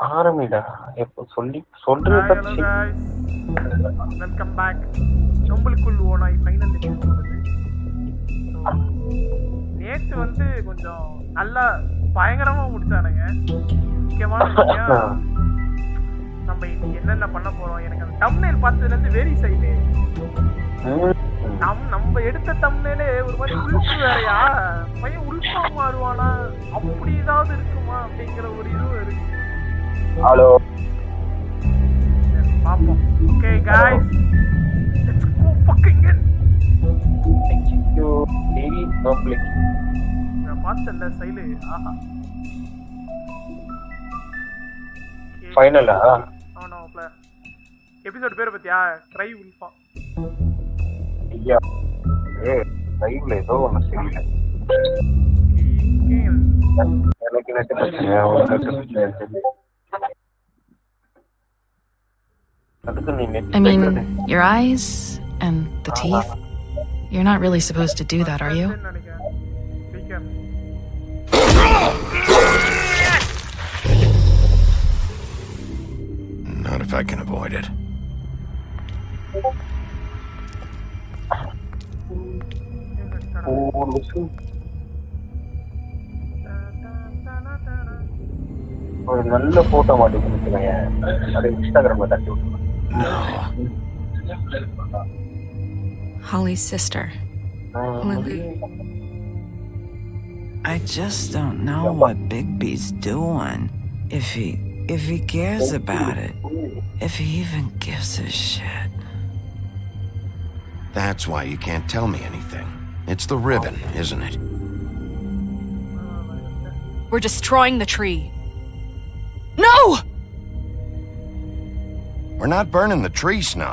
ஆரம்பிடா. எப்போ சொல்றது Hello guys, welcome back. நம்மளுக்குள் ஓனாய் ஃபைனல் எபிசோட் இது. நேத்து வந்து கொஞ்சம் நல்லா பயங்கரமா முடிச்சானுங்க. முக்கியமான விஷயம் நம்ம இன்னைக்கு என்னென்ன பண்ண போறோம். எனக்கு அந்த தம்ப்நெயில் பார்த்ததுல இருந்து வெரி சைடு. நம்ம எடுத்த தம்ப்நெயிலே ஒரு மாதிரி உள்ஃபு வேறையா, பையன் உள்ஃபா மாறுவானா, அப்படி ஏதாவது இருக்குமா அப்படிங்கிற ஒரு இதுவும் இருக்கு. ஹலோ பாப்போம். Okay guys, let's go fucking in. You daily public நான் பார்த்தல சைல. ஆஹா, ஃபைனலா? ஆனா ப்ளே எபிசோட் பேர் பத்தியா? ட்ரை உல்ஃபா. ஐயா லைவ்ல ஏதோ ஒன்று சரியில்லை. எனக்கு நெட்டு பிரச்சனை, உனக்கு net. I mean, your eyes and the teeth. You're not really supposed to do that, are you? Not if I can avoid it. ஒரு நல்ல போட்டோ மாட்டிக்கிட்டு அதை இன்ஸ்டாகிராம்ல தட்டி விட்டுருவேன். No. Holly's sister, Lily. I just don't know what Bigby's doing. If he cares about it. If he even gives a shit. That's why you can't tell me anything. It's the ribbon, isn't it? We're destroying the tree. No! We're not burning the tree, Snow.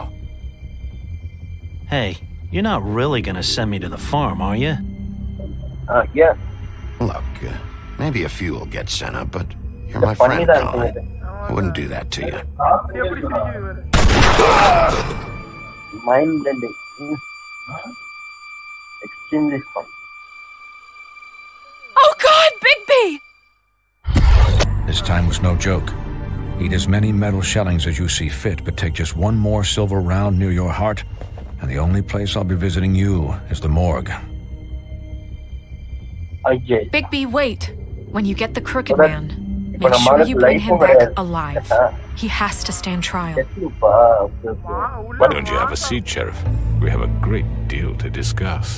Hey, you're not really gonna send me to the farm, are you? Yeah. Look, maybe a few will get sent up, but you're my friend, Colin. I wouldn't do that to you. Mind blending. Extremely fun. Oh God, Bigby! This time was no joke. Eat as many metal shellings as you see fit, but take just one more silver round near your heart, and the only place I'll be visiting you is the morgue. Bigby, wait. When you get the crooked man, make sure you bring him back alive. He has to stand trial. Why don't you have a seat, Sheriff? We have a great deal to discuss.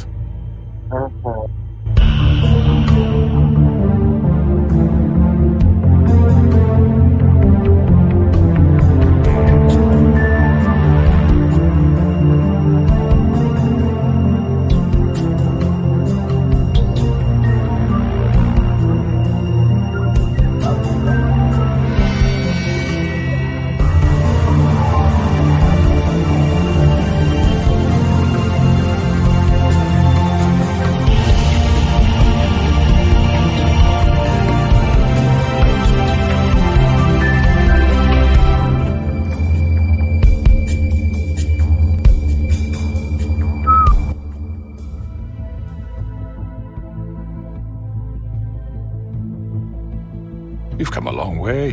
You've come a long way.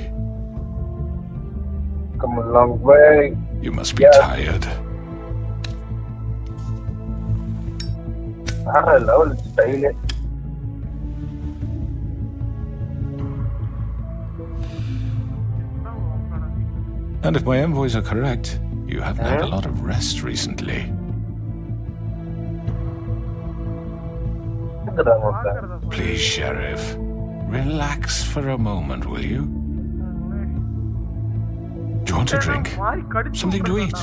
Come a long way. You must be tired. Hello, let's style it. And if my envoys are correct, you haven't had a lot of rest recently. Please, Sheriff, relax for a moment, will you? Do you want a drink? Something to eat?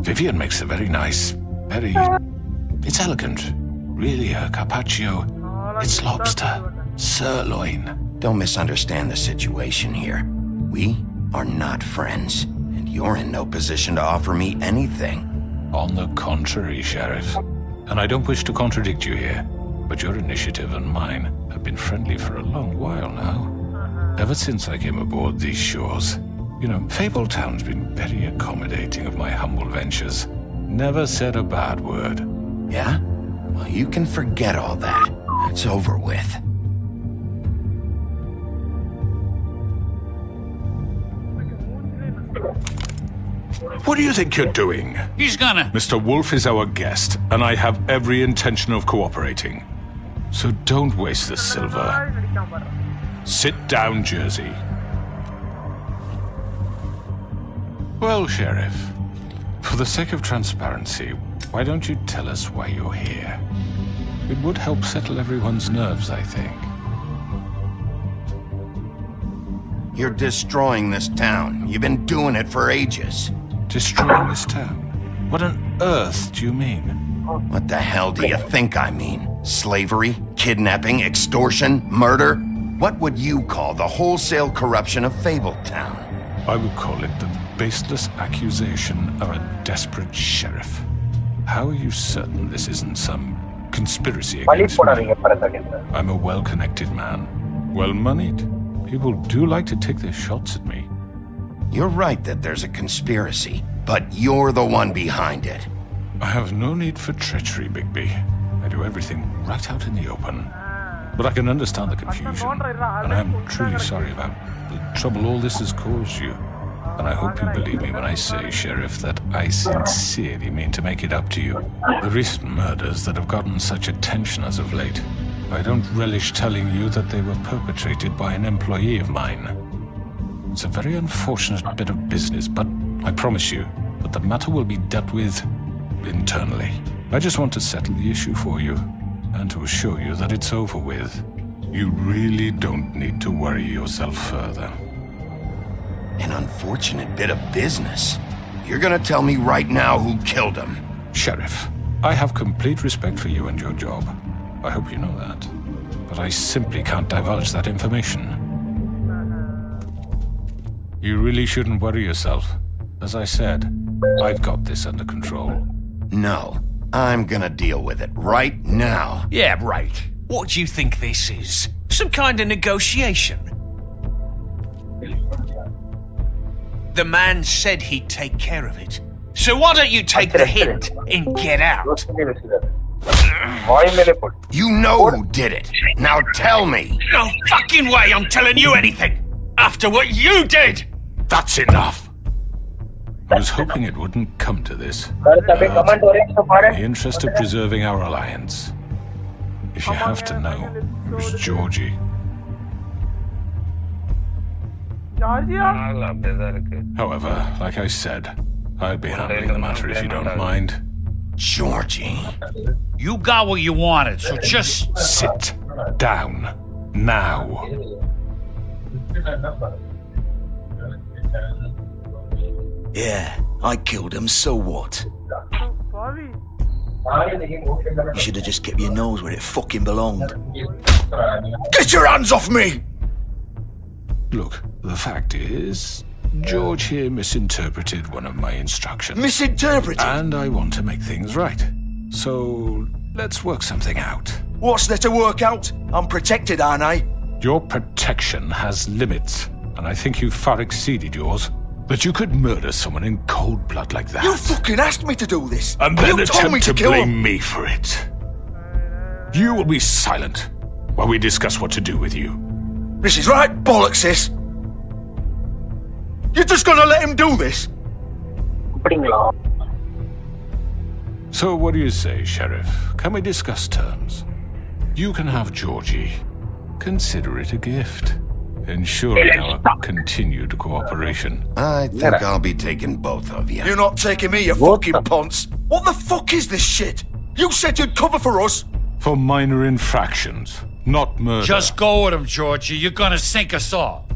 Vivian makes a very nice, it's elegant. Really a carpaccio. It's lobster, sirloin. Don't misunderstand the situation here. We are not friends, and you're in no position to offer me anything. On the contrary, Sheriff. And I don't wish to contradict you here, but your initiative and mine have been friendly for a long while now. Ever since I came aboard these shores. You know, Fabletown's been very accommodating of my humble ventures. Never said a bad word. Yeah? Well, you can forget all that. It's over with. What do you think you're doing? He's gonna... Mr. Wolf is our guest, and I have every intention of cooperating. So don't waste the silver. Sit down, Jersey. Well, Sheriff, for the sake of transparency, why don't you tell us why you're here? It would help settle everyone's nerves, I think. You're destroying this town. You've been doing it for ages. Destroying this town? What on earth do you mean? What the hell do you think I mean? Slavery, kidnapping, extortion, murder? What would you call the wholesale corruption of Fabletown? I would call it the baseless accusation of a desperate sheriff. How are you certain this isn't some conspiracy against me? I'm a well-connected man, well-moneyed. People do like to take their shots at me. You're right that there's a conspiracy, but you're the one behind it. I have no need for treachery, Bigby. I do everything right out in the open. But I can understand the confusion, and I am truly sorry about the trouble all this has caused you. And I hope you believe me when I say, Sheriff, that I sincerely mean to make it up to you. The recent murders that have gotten such attention as of late, I don't relish telling you that they were perpetrated by an employee of mine. It's a very unfortunate bit of business, but I promise you that the matter will be dealt with internally. I just want to settle the issue for you, and to assure you that it's over with. You really don't need to worry yourself further. An unfortunate bit of business. You're gonna tell me right now who killed him. Sheriff, I have complete respect for you and your job. I hope you know that. But I simply can't divulge that information. You really shouldn't worry yourself. As I said, I've got this under control. No, I'm gonna deal with it right now. Yeah, right. What do you think this is? Some kind of negotiation? The man said he'd take care of it. So why don't you take the hint and get out? You know who did it. Now tell me. No fucking way I'm telling you anything! After what you did! That's enough! I was hoping it wouldn't come to this. But in the interest of preserving our alliance, if you have to know, it was Georgie. However, like I said, I'd be handling the matter if you don't mind. Georgie. You got what you wanted, so just sit down now. Yeah, I killed him, so what? You should have just kept your nose where it fucking belonged. Get your hands off me! Look, the fact is, George here misinterpreted one of my instructions. Misinterpreted? And I want to make things right. So, let's work something out. What's there to work out? I'm protected, aren't I? Your protection has limits, and I think you've far exceeded yours. That you could murder someone in cold blood like that. You fucking asked me to do this! And then you attempt to blame him. Me for it. You will be silent while we discuss what to do with you. This is right bollocks, sis. You're just gonna let him do this? So what do you say, Sheriff? Can we discuss terms? You can have Georgie. Consider it a gift, ensuring our continued cooperation. I think I'll be taking both of you. You're not taking me, you fucking ponce. What the fuck is this shit? You said you'd cover for us. For minor infractions, not murder. Just go with him, Georgie. You're gonna sink us all.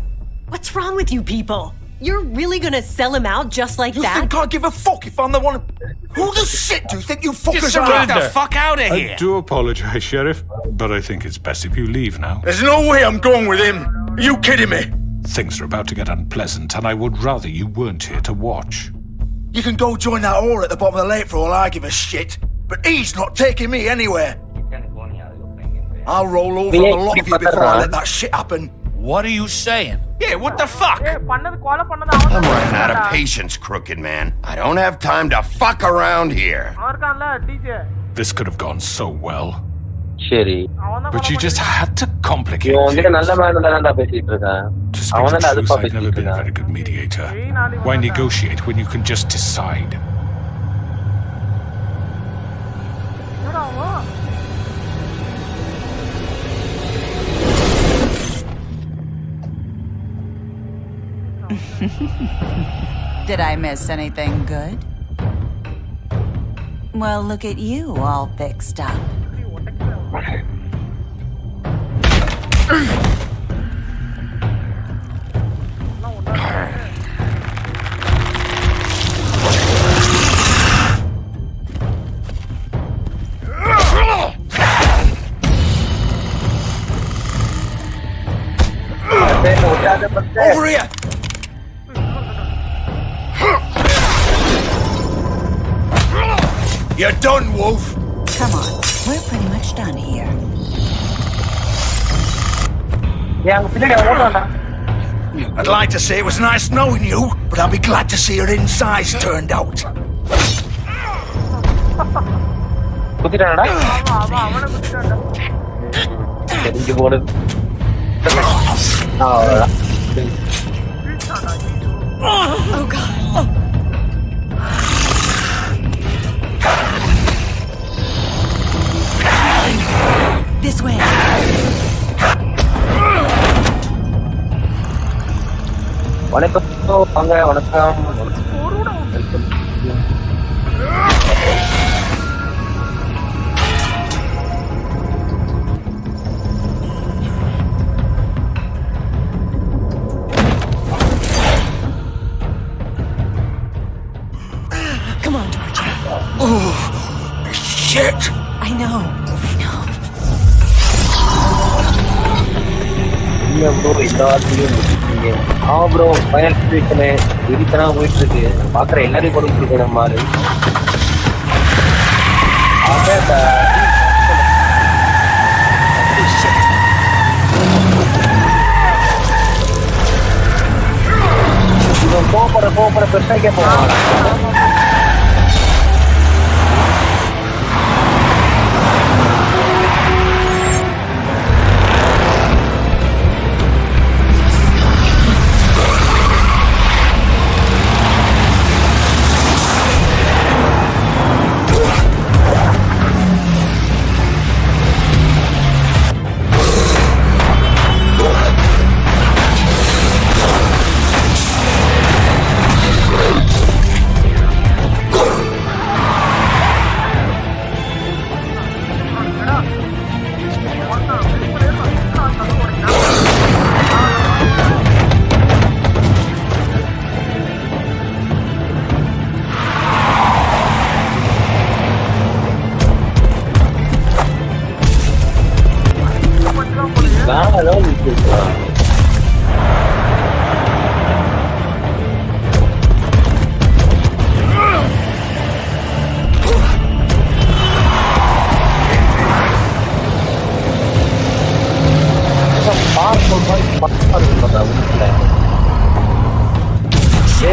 What's wrong with you people? You're really gonna sell him out just like that? You think I give a fuck if I'm the one? Who the shit do you think you fuckers are? Get the fuck out of here! I do apologize, Sheriff, but I think it's best if you leave now. There's no way I'm going with him. Are you kidding me? Things are about to get unpleasant, and I would rather you weren't here to watch. You can go join that whore at the bottom of the lake for all I give a shit, but he's not taking me anywhere. I'll roll over on the lot of you before I let that shit happen. What are you saying? Yeah, what the fuck? I'm running out of patience, crooked man. I don't have time to fuck around here. This could have gone so well. சரி But you just had to complicate இவன் வந்துட்டு things. நல்ல மேனோட தான்டா பேசிட்டு இருக்கான் To speak அவன் the தான் truth, அதுப்பா I've never பேசிட்டு been a இருக்கான் very good mediator. Why negotiate when you can just decide? என்னடா அவன்? Did I miss anything good? Well, look at you, all fixed up. Over here! You're done, Wolf! Come on, we're pretty much done here. I'd like to say it was nice knowing you, but I'll be glad to see your insides turned out. குத்திட்டானடா அவனை குத்திட்டான்டா. தெரிஞ்சு போனது அவ்வளோதான் Oh God. This way. வணக்கம் வாங்க வணக்கம் Come on, Georgia. Oh, shit! I know. இல்ல bro இந்த வாரத்தையும் முடிச்சிருக்கீங்க ப்ரோ ஃபைனல் சிச்சுவேஷனு வெறித்தனா போயிட்டு இருக்கு பாக்குற எல்லாரையும் கொடுத்துட்டு இருக்கு நம்ம ஆளு இவன் கோபப்பட பெருசா கேட்பான்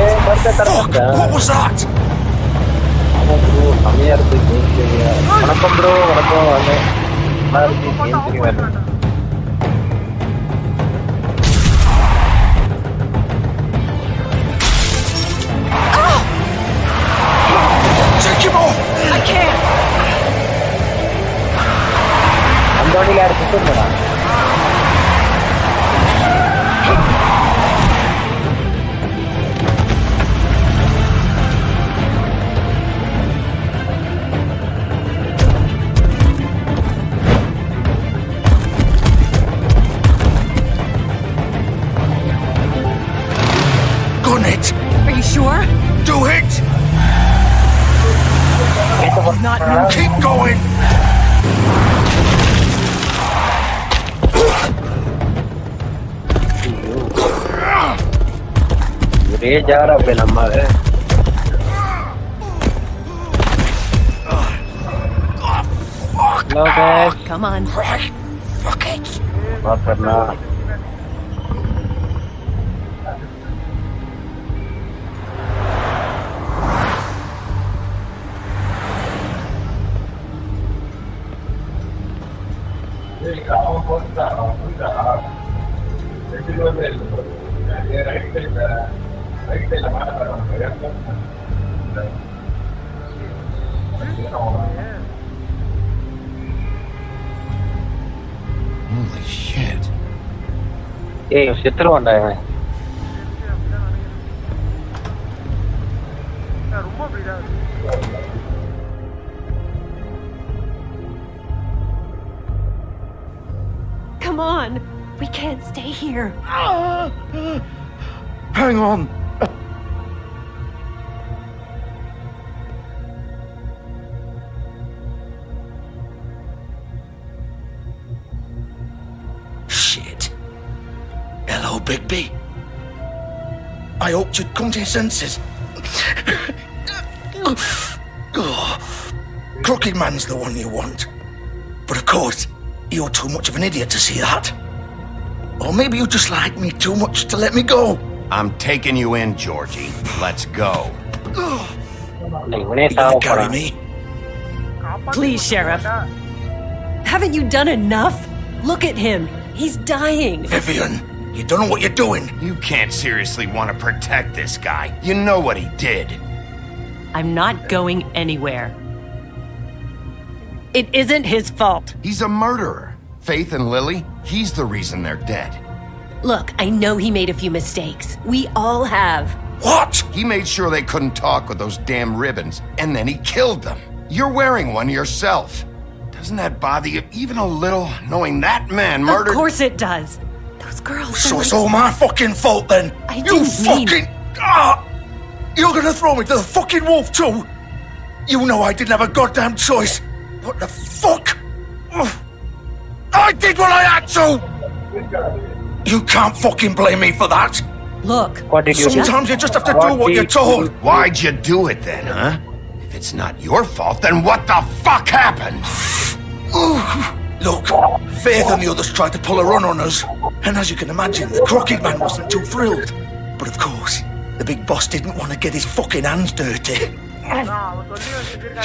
What was that? செம்மையா இருக்கு வணக்கம் ப்ரோ வணக்கம் வாங்க நல்லா இருக்கு கேம் சரி வேணும் Take him off! I can't. அந்த வண்டியில யாரு சுத்தா Gun it! Are you sure? Do it! He's not moving. Keep going! ஒரே ஜாரா போய் நம்ம Hello guys. Come on. Fuck it! What करना? Holy shit. ஏய் செத்துருவான்டா இவன். ரொம்ப அப்படிடா இருக்கு. Come on. We can't stay here. Hang on. Shit. Hello, Bigby. I hoped you'd come to your senses. Crooked Man's the one you want. But of course, you're too much of an idiot to see that. Or maybe you just like me too much to let me go. I'm taking you in, Georgie. Let's go. இவனே You சாவ gonna carry போறான். me? Please, Sheriff. Haven't you done enough? Look at him. He's dying. Vivian, you don't know what you're doing. You can't seriously want to protect this guy. You know what he did. I'm not going anywhere. It isn't his fault. He's a murderer. Faith and Lily, he's the reason they're dead. Look, I know he made a few mistakes. We all have. What? He made sure they couldn't talk with those damn ribbons, and then he killed them. You're wearing one yourself. Doesn't that bother you even a little, knowing that man murdered— Of course it does. Those girls. So it's all my fucking fault then? I You didn't mean- fucking... Ah! You're gonna throw me to the fucking wolf too? You know I didn't have a goddamn choice. What the fuck? Ugh. I did what I had to! You can't fucking blame me for that. Look. What did you do? Sometimes you just have to do what you're told. Why'd you do it then, huh? If it's not your fault, then what the fuck happened? Look, Faith and the others tried to pull a run on us. And as you can imagine, the Crooked Man wasn't too thrilled. But of course, the big boss didn't want to get his fucking hands dirty.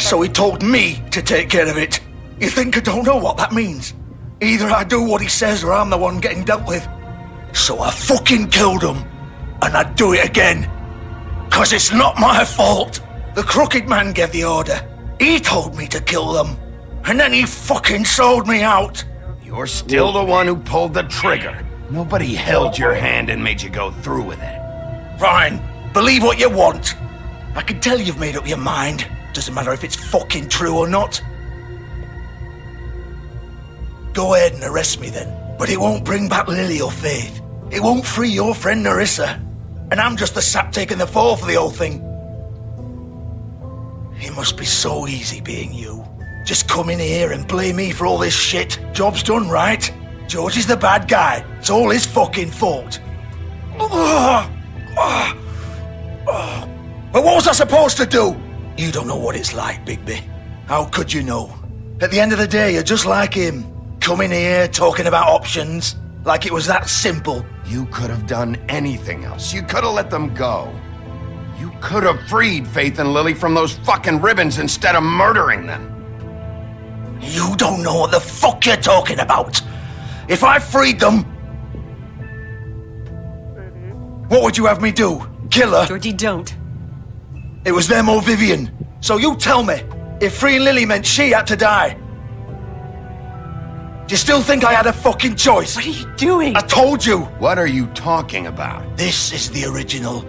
So he told me to take care of it. You think I don't know what that means? Either I do what he says or I'm the one getting dealt with. So I fucking killed him. And I'd do it again. 'Cause it's not my fault. The Crooked Man gave the order. He told me to kill them. And then he fucking sold me out. You're still the one who pulled the trigger. Nobody held your hand and made you go through with it. Fine. Believe what you want. I can tell you've made up your mind. Doesn't matter if it's fucking true or not. Go ahead and arrest me then. But it won't bring back Lily or Faith. It won't free your friend Narissa. And I'm just the sap taking the fall for the whole thing. It must be so easy being you. Just come in here and blame me for all this shit. Job's done, right? George is the bad guy. It's all his fucking fault. But what was I supposed to do? You don't know what it's like, Bigby. How could you know? At the end of the day, you're just like him. Coming here, talking about options, like it was that simple. You could have done anything else. You could have let them go. You could have freed Faith and Lily from those fucking ribbons instead of murdering them. You don't know what the fuck you're talking about. If I freed them, what would you have me do? Kill her? Georgie, don't. It was them or Vivian. So you tell me, if freeing Lily meant she had to die, do you still think I had a fucking choice? What are you doing? I told you. What are you talking about? This is the original.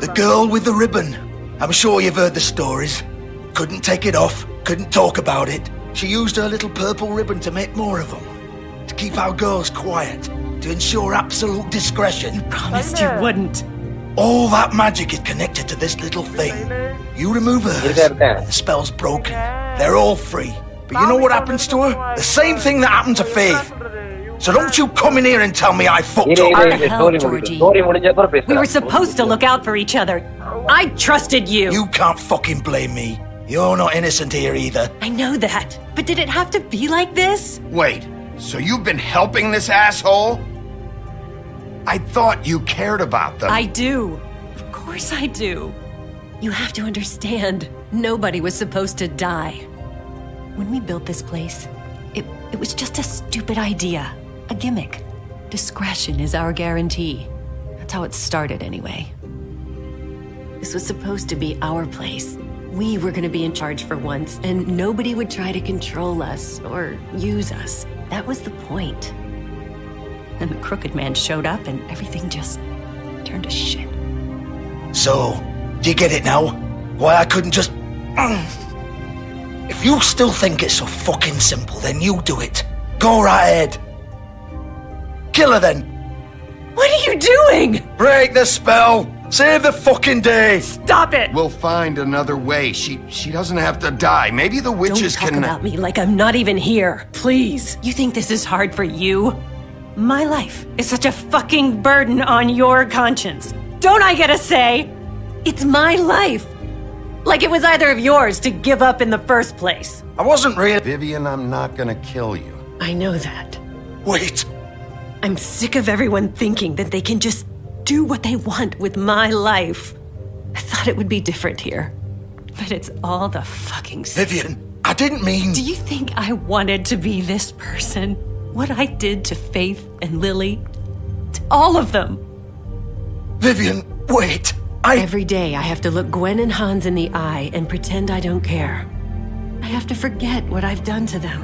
The girl with the ribbon. I'm sure you've heard the stories. Couldn't take it off, couldn't talk about it. She used her little purple ribbon to make more of them. To keep our girls quiet. To ensure absolute discretion. You promised you wouldn't. All that magic is connected to this little thing. You remove hers, the spell's broken. They're all free. But you know what happens to her? The same thing that happened to Faith. So don't you come in here and tell me I fucked up. What the hell, Georgie? We were supposed to look out for each other. I trusted you. You can't fucking blame me. You're not innocent here either. I know that. But did it have to be like this? Wait, so you've been helping this asshole? I thought you cared about them. I do. Of course I do. You have to understand, nobody was supposed to die. When we built this place, it was just a stupid idea. A gimmick. Discretion is our guarantee. That's how it started anyway. This was supposed to be our place. We were gonna be in charge for once, and nobody would try to control us or use us. That was the point. And the crooked man showed up and everything just turned to shit. So, do you get it now? Why I couldn't just... If you still think it's so fucking simple, then you do it. Go right ahead. Kill her then. What are you doing? Break the spell. Save the fucking day. Stop it. We'll find another way. She doesn't have to die. Maybe the witches Don't talk can... about me like I'm not even here. Please. You think this is hard for you? My life is such a fucking burden on your conscience. Don't I get a say? It's my life. Like it was either of yours to give up in the first place. I wasn't really... Vivian, I'm not gonna kill you. I know that. Wait. I'm sick of everyone thinking that they can just do what they want with my life. I thought it would be different here. But it's all the fucking same. Vivian, I didn't mean... Do you think I wanted to be this person? What I did to Faith and Lily? To all of them. Vivian, wait. Every day I have to look Gwen and Hans in the eye and pretend I don't care. I have to forget what I've done to them,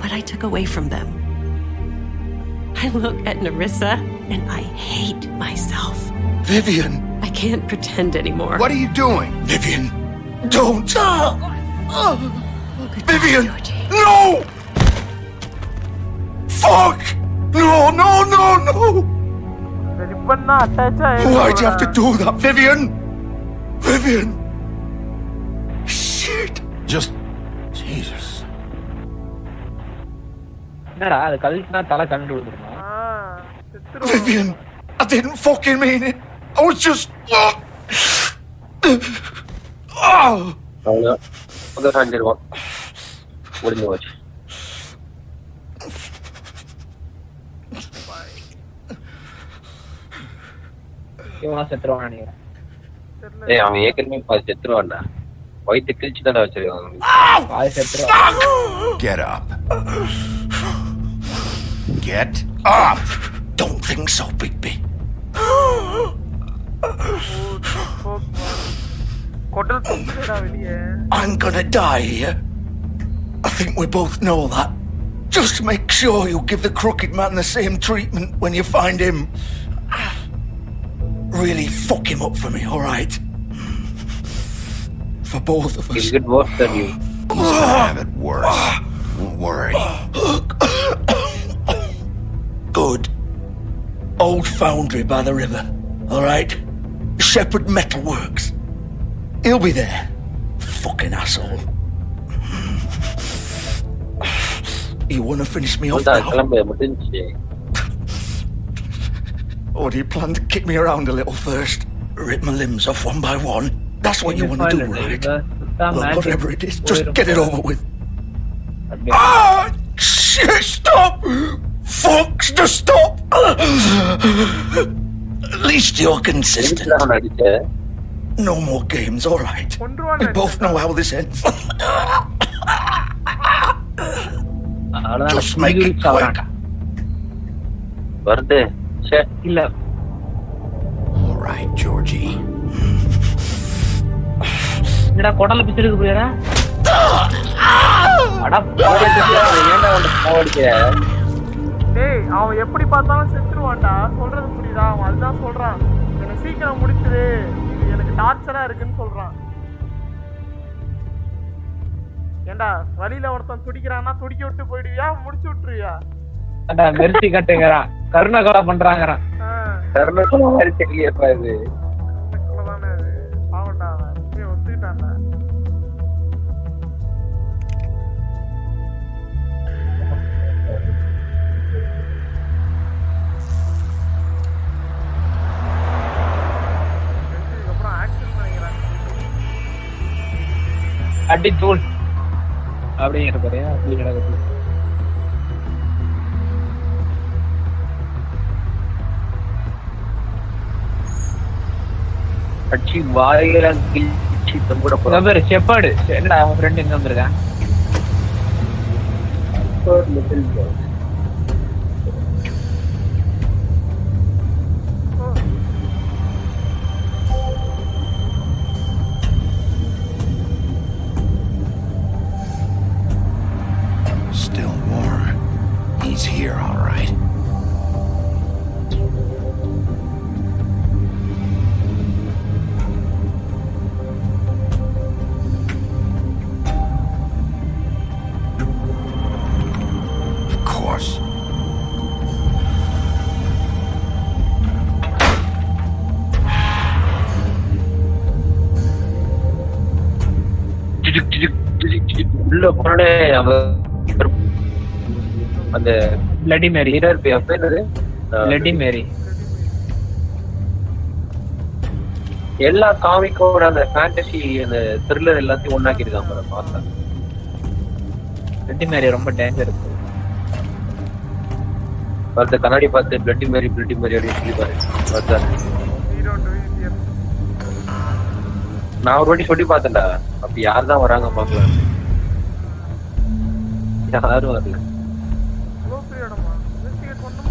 what I took away from them. I look at Nerissa and I hate myself. Vivian. I can't pretend anymore. What are you doing? Vivian, don't. Vivian, Georgie. no! Fuck! No, no, no, no! Why'd you have to do that, Vivian? Vivian! Shit! Just... Jesus. என்னடா அது கழுத்துனா தலை கண்டு விடுமா? Vivian, I didn't fucking mean it. I was just... அவ்வளோ முதல் சாஞ்சிருவான். முடிஞ்சு போச்சு. இவன் செத்துருவான் நினைக்கிறேன். ஏய் அவன் ஏற்கனவே பாதி செத்துருவான்டா. வயிற்று கிழிச்சு தானே வச்சிருக்காங்க. பாதி செத்துருவான். Get up. Get up! Don't think so, Bigby. I'm gonna die here. I think we both know that. Just make sure you give the crooked man the same treatment when you find him. Really fuck him up for me, alright? For both of us. He'll get worse than you. He's gonna have it worse. Don't worry. Good. Old foundry by the river, alright? Shepherd Metalworks. He'll be there. Fucking asshole. You wanna finish me off now? Or do you plan to kick me around a little first? Rip my limbs off one by one? That's what you wanna do, right? Well, whatever it is, just get it over with. Ah! Shit, stop! Fucks to stop! At least you're consistent. No more games, alright? We both know how this ends. Just make it quick. All right, Georgie. என்னடா கொடல பிச்சிருக்கு போயடா. அட ஏன்டா வந்து போடிச்சே. டேய் அவன் எப்படி பார்த்தாலும் செத்துருவான்டா. சொல்றது புரியுதா? அவன் அதுதான் சொல்றான். எனக்கு சீக்கிரம் முடிச்சிரு. இது எனக்கு டார்ச்சரா இருக்குன்னு சொல்றான். ஏண்டா வழியில ஒருத்தன் துடிக்கிறான்னா துடிக்க விட்டு போயிடுவியா முடிச்சு விட்டுருவியா? அடா மெர்சி கட்டுங்கறான். கருணை கொலை பண்றாங்கறான். கருணை கொலை மாதிரி தெரியலப்பா இது. கொலைதானே இது. பாவம்டா அவன். நீ ஒத்துக்கிட்டான்டா. இதுக்கப்புறம் ஆக்ஷன் பண்ணிக்கிறான். அடி தூள். அப்படியே இருப்பாரு. அப்படி நடக்குது. அச்சி வாயில கிழிச்சி தம்புட போற பேர் ஷெப்பர்டு. என்னடா அவன் ஃப்ரெண்ட் எங்க வந்திருக்கான்? உள்ள போனே அந்த பிளடி மேரி பிளடி மேரி எல்லா காமிக்கோட அந்த ஃபேண்டசி அந்த த்ரில்லர் எல்லாத்தையும் ஒண்ணாக்கி இருக்காங்க பார்த்தா. பிளடி மேரி ரொம்ப டேஞ்சர் இருக்கு. பார்த்து கண்ணாடி பார்த்து பிளடி மேரி அப்படின்னு சொல்லி பாரு பார்த்தா. நான் ஒரு வாட்டி சொல்லி பார்த்தேன்டா. அப்ப யார் தான் வராங்க பாக்கலாம். யாரும் வரல.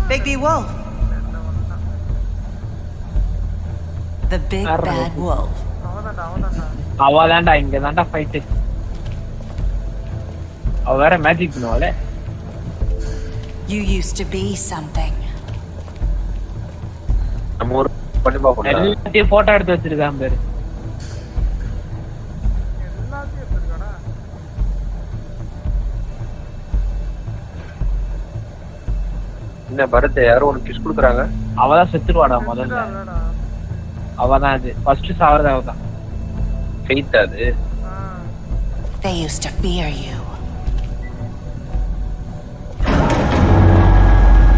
Big B Wolf. The big bad wolf. அவதான்டா இங்க தான்டா ஃபைட். அவ வேற magic பண்ணுவாளே. You used to be something. நம்ம ஒரு பண்ணி பாப்போம். எல்லாத்தையும் போட்டோ எடுத்து வச்சிருக்கான் பேரு. என்ன பரத் யாரோ ஒரு கிஸ் குடுக்குறாங்க. அவதான் செத்துருவாடா முதல்ல. அவதான் அது ஃபர்ஸ்ட் சாவறது அவதான். ஃபெய்த் அது. They used to fear you.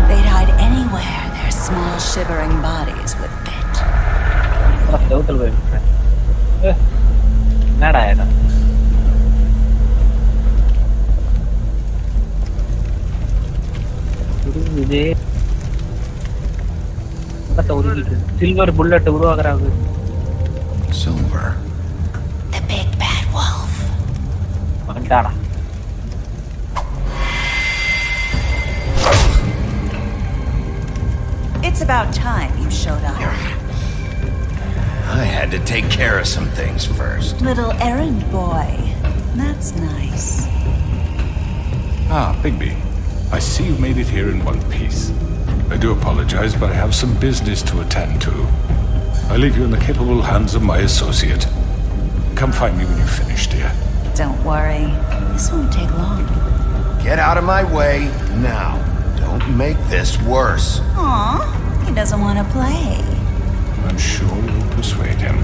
They'd hide anywhere their small shivering bodies would fit. செவுத்துல போய் என்னடா இது? இது சில்வர் புல்லட் உருவாக்குறாங்க. Silver. The big bad wolf. வந்துட்டாடா. It's about time you showed up. I had to take care of some things first. Little errand boy. That's nice. Ah, Bigby. I see you made it here in one piece. I do apologize, but I have some business to attend to. I leave you in the capable hands of my associate. Come find me when you've finished, dear. Don't worry. This won't take long. Get out of my way now. Don't make this worse. Aw, he doesn't want to play. I'm sure you'll persuade him.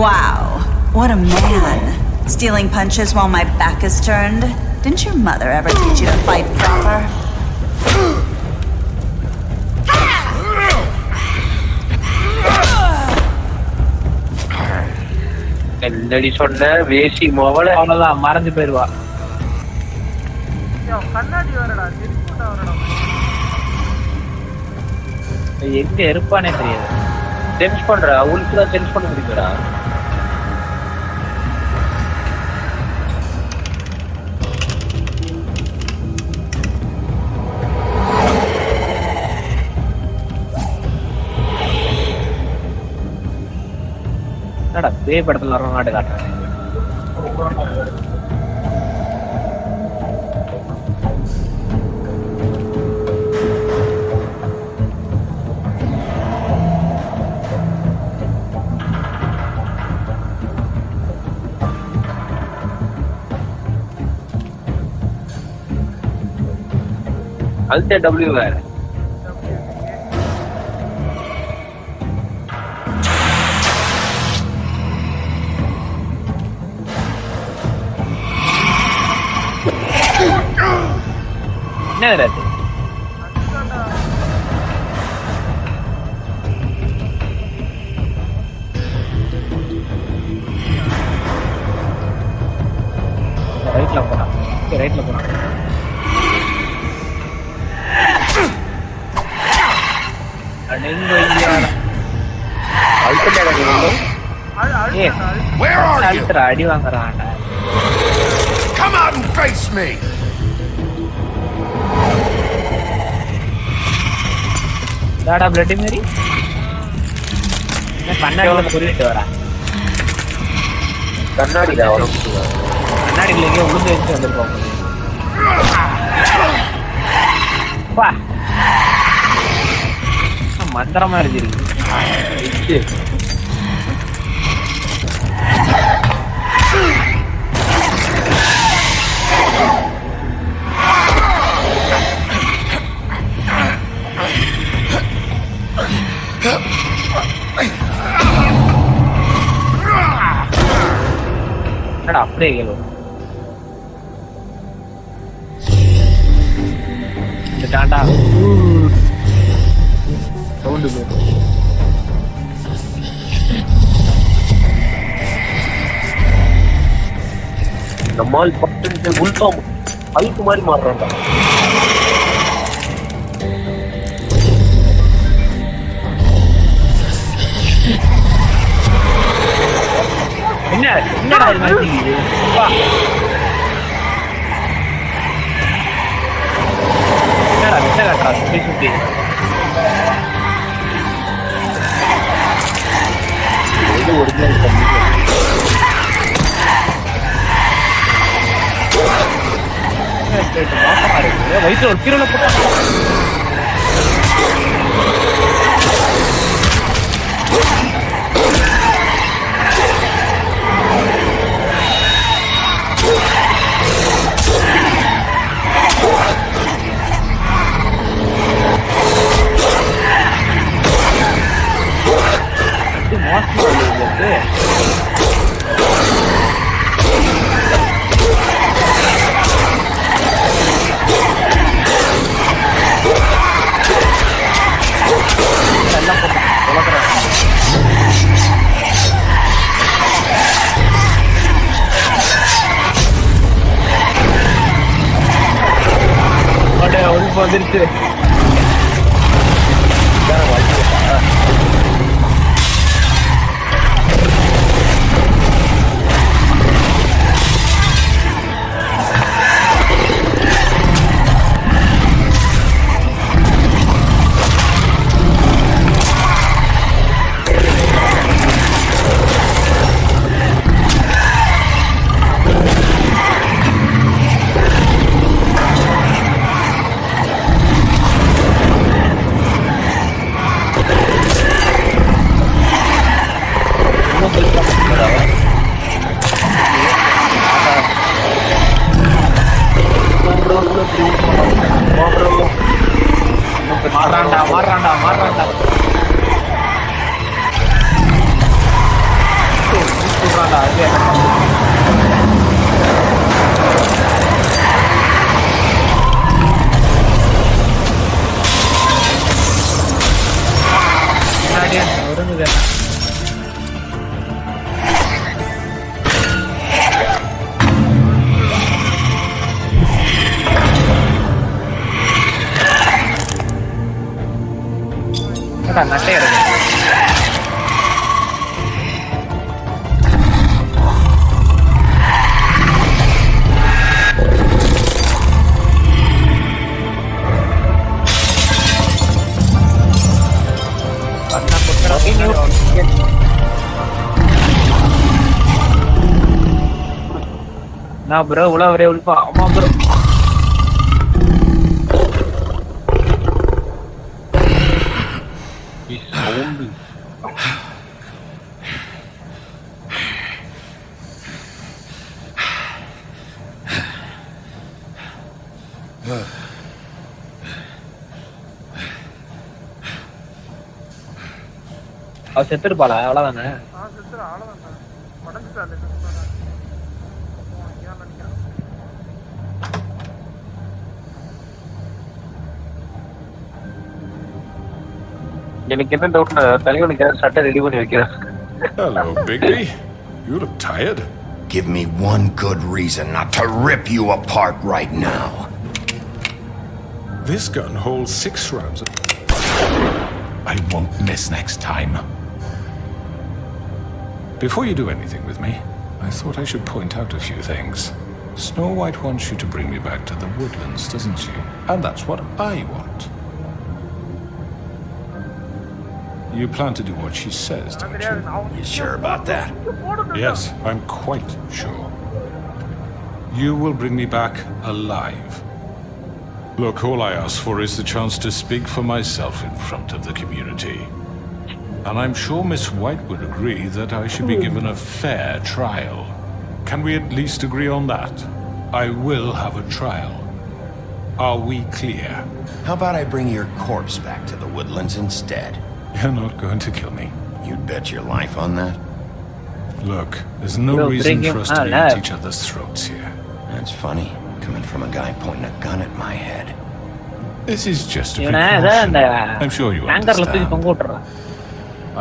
Wow, what a man. Stealing punches while my back is turned? Didn't your mother ever teach you to fight proper? என்னடி சொன்ன வேசி மோவல அவ்வளவுதான் மறந்து போயிருவா. கண்ணாடி வரடா தெரியுமா வரடா. எங்க இருப்பானே தெரியாது. சென்ஸ் பண்றா அவளுக்கு தான் சென்ஸ் பண்ண முடியுதுடா. என்னடா பேய் படத்துல வர நாடு காட்டுறேன். அல்ட் W வேற. என்னது அது? ரைட்ல போறா. ரைட்ல போறா. Where are you? அடி வாங்குறான்டா. Come out and face me. தாடா பிளட் மேரி. கண்ணாடில புரியிட்டு வரா. கண்ணாடில வரும். கண்ணாடில எங்க உளுந்து வச்சு வந்திருப்பாங்க. பா மந்திரமா இருக்கு. என்னடா அப்படியே கேளு இந்த டாண்டா சவுண்டு நம்மால் பட்டு உள்பாம் அழுக்கு மாதிரி மாறுறான்டா. என்னடா இது மாதிரி வா என்னடா என்ன காட்டுறா சுத்தி சுத்தி இது ஒரிஜினல் வயிற்று ஒரு கீரோல போட்டா வந்துருச்சு மாறாண்டா நட்டே இருக்கு நான் ப்ரோ உள்ள ஒரே உள்பா அம்மா ப்ரோ சவுண்டு அவ செத்துருப்பாளா அவ்வளவுதானே எனக்கு என்ன டவுட்னா தலைவனுக்கு சட்டை ரெடி பண்ணி வைக்கிறேன். Hello, Bigby. You look tired. Give me one good reason not to rip you apart right now. This gun holds 6 rounds. I won't miss next time. Before you do anything with me, I thought I should point out a few things. Snow White wants you to bring me back to the woodlands, doesn't she? And that's what I want. You plan to do what she says, don't you? You sure about that? Yes, I'm quite sure. You will bring me back alive. Look, all I ask for is the chance to speak for myself in front of the community. And I'm sure Miss White would agree that I should be given a fair trial. Can we at least agree on that? I will have a trial. Are we clear? How about I bring your corpse back to the woodlands instead? You're not going to kill me. You'd bet your life on that? Look, there's no Bro, reason bring for him us to be alive. at each other's throats here. That's funny, coming from a guy pointing a gun at my head. This is just a இவனை அதான் precaution. அந்த I'm sure you டேங்கர்ல தூக்கி understand. தொங்க விட்டுறான்.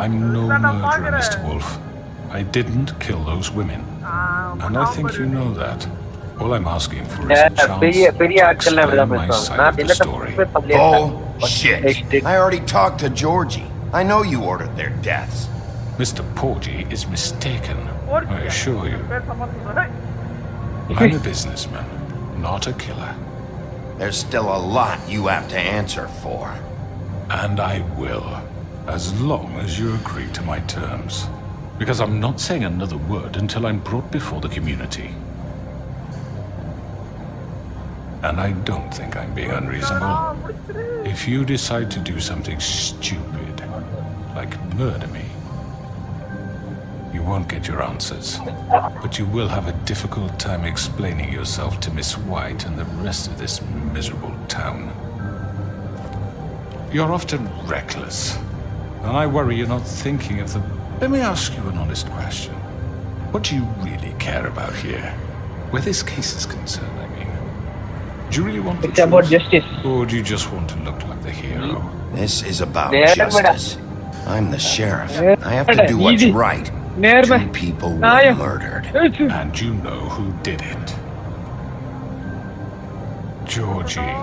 I'm no murderer, Mr. Wolf. I didn't kill those women. And I think you know that. All I'm asking for is a chance பெரிய to ஆட்கள்லாம் explain இப்படிதான் my பேசுவாங்க. side நான் of the என்ன story. தப்பு பண்ணிருக்கேன்? Bullshit. I already talked to Georgie. I know you ordered their deaths. Mr. Porgy is mistaken. I assure you. பேர் சமாளிச்சு I'm a businessman, not a killer. There's still a lot you have to answer for. And I will, as long as you agree to my terms. Because I'm not saying another word until I'm brought before the community. And I don't think I'm being unreasonable. If you decide to do something stupid, like murder me, you won't get your answers. But you will have a difficult time explaining yourself to Miss White and the rest of this miserable town. You're often reckless, and I worry you're not thinking of the... Let me ask you an honest question. What do you really care about here? Where this case is concerned, I mean. Do you really want the It's about truth? justice. Or do you just want to look like the hero? This is about Never. justice. I'm the sheriff. I have to do what's Easy. right. Never. 2 people Ah, were yeah. murdered. And you know who did it. Georgie.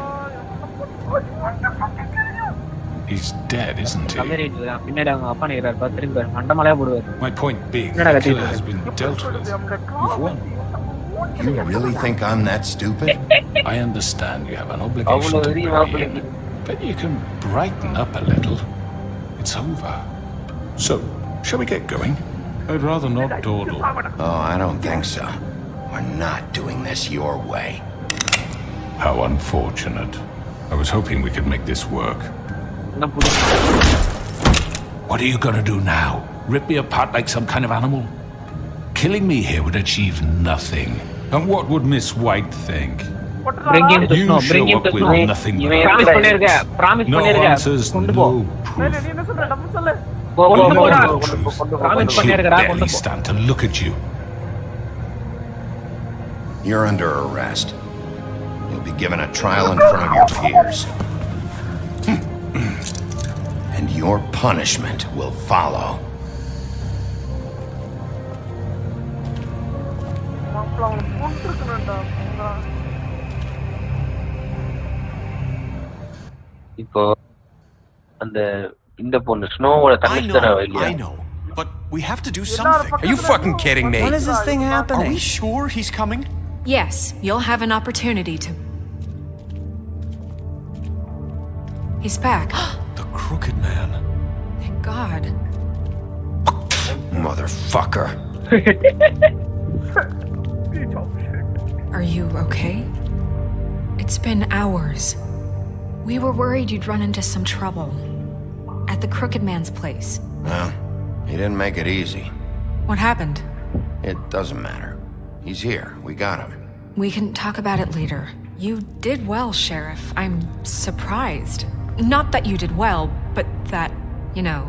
He's dead, isn't he? Community தான் பின்னாடி அவங்க அப்பா நிக்கிறார் பார்த்துருங்க மண்டமலையா போடுவார். My point being, என்னடா the கத்திட்டு killer has இருக்க? been dealt with. You've won. You really think I'm that stupid? I understand you have an obligation அவ்வளவு to வெறியமா bury him, but you can brighten up a little. It's over. So, shall we get going? I'd rather not dawdle. Oh, I don't think so. We're not doing this your way. How unfortunate. I was hoping we could make this work. என்ன புடி What are you gonna do now? Rip me apart like some kind of animal? Killing me here would achieve nothing. And what would Miss White think? bring him to You snow bring show him up to with snow nothing but இவன் promise பண்ணிருக்க promise no பண்ணிருக்க answers, கொண்டு போ no proof. நீ என்ன சொல்ற நம்ம சொல்லு கொண்டு போடா No truth. ப்ராமிஸ் She'll பண்ணிருக்கடா கொண்டு barely போ stand to look at you. You're under arrest. You'll be given a trial in front of your peers. And your punishment will follow. மாப்பிள்ள அவனை போட்டுருக்கணும்டா இப்போ அந்த இந்த பொண்ணு ஸ்னோவோட I தங்கச்சி தானே know, இல்லையா? I know. But we have to do something. Are you fucking kidding me? When is this thing Are happening? we sure he's coming? Yes, you'll have an opportunity to. He's back. The crooked man. Thank God. Motherfucker. Are you okay? It's been hours. We were worried you'd run into some trouble. At the crooked man's place. Well, he didn't make it easy. What happened? It doesn't matter. He's here. We got him. We can talk about it later. You did well, Sheriff. I'm surprised. Not that you did well, but that, you know.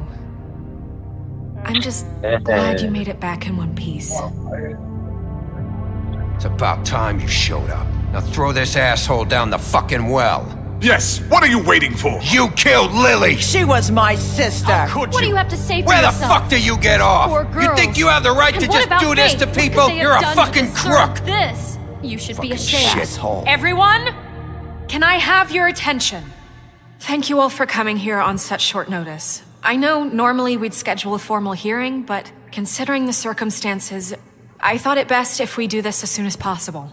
I'm just glad you made it back in one piece. It's about time you showed up. Now throw this asshole down the fucking well. Yes, what are you waiting for? You killed Lily! She was my sister. Could What do you have to say for Where the yourself? fuck do you get off? Poor You girls. think you have the right And to what just about do this Faith? to What could people? they have You're a done to fucking deserve crook! This. You should be Fucking ashamed. shithole. Everyone, can I have your attention? Thank you all for coming here on such short notice. I know normally we'd schedule a formal hearing, but considering the circumstances, I thought it best if we do this as soon as possible.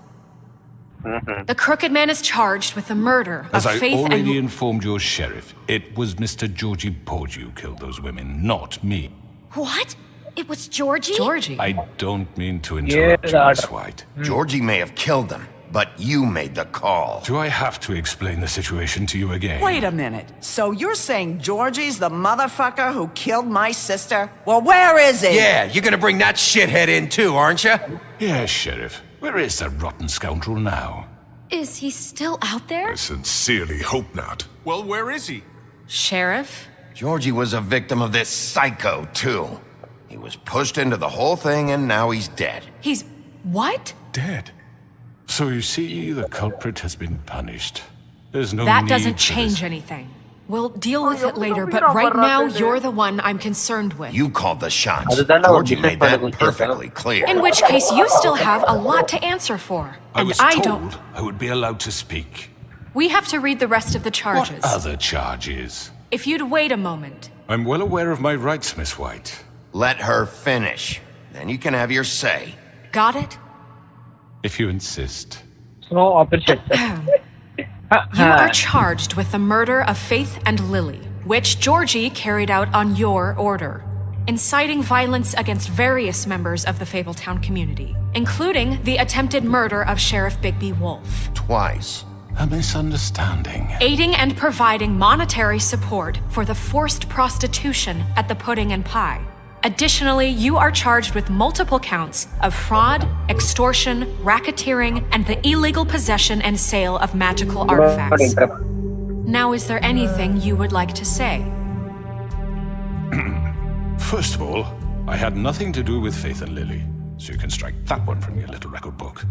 The crooked man is charged with the murder As of I Faith already and... informed your sheriff, it was Mr. Georgie Porgy who killed those women, not me. What? It was Georgie? Georgie? I don't mean to interrupt you, Miss White. Georgie may have killed them, but you made the call. Do I have to explain the situation to you again? Wait a minute. So you're saying Georgie's the motherfucker who killed my sister? Well, where is he? Yeah, you're gonna bring that shithead in too, aren't you? Yes, Sheriff. Where is that rotten scoundrel now? Is he still out there? I sincerely hope not. Well, where is he? Sheriff? Georgie was a victim of this psycho, too. He was pushed into the whole thing and now he's dead. He's... what? Dead. So you see, the culprit has been punished. There's no That need doesn't for change this. anything. We'll deal with it later, but right now you're the one I'm concerned with. You called the shots. அதுதான்டா Georgie ஒரு made that different perfectly clear. In which case, you still have a lot to answer for. I And was I told don't... I would be allowed to speak. We have to read the rest of the charges. What other charges? If you'd wait a moment. I'm well aware of my rights, Miss White. Let her finish. Then you can have your say. Got it? If you insist. So appreciate You are charged with the murder of Faith and Lily, which Georgie carried out on your order, inciting violence against various members of the Fabletown community, including the attempted murder of Sheriff Bigby Wolf. Twice. A misunderstanding. Aiding and providing monetary support for the forced prostitution at the Pudding and Pie. Additionally, you are charged with multiple counts of fraud, extortion, racketeering, and the illegal possession and sale of magical artifacts. Now, is there anything you would like to say? First of all, I had nothing to do with Faith and Lily, so you can strike that one from your little record book.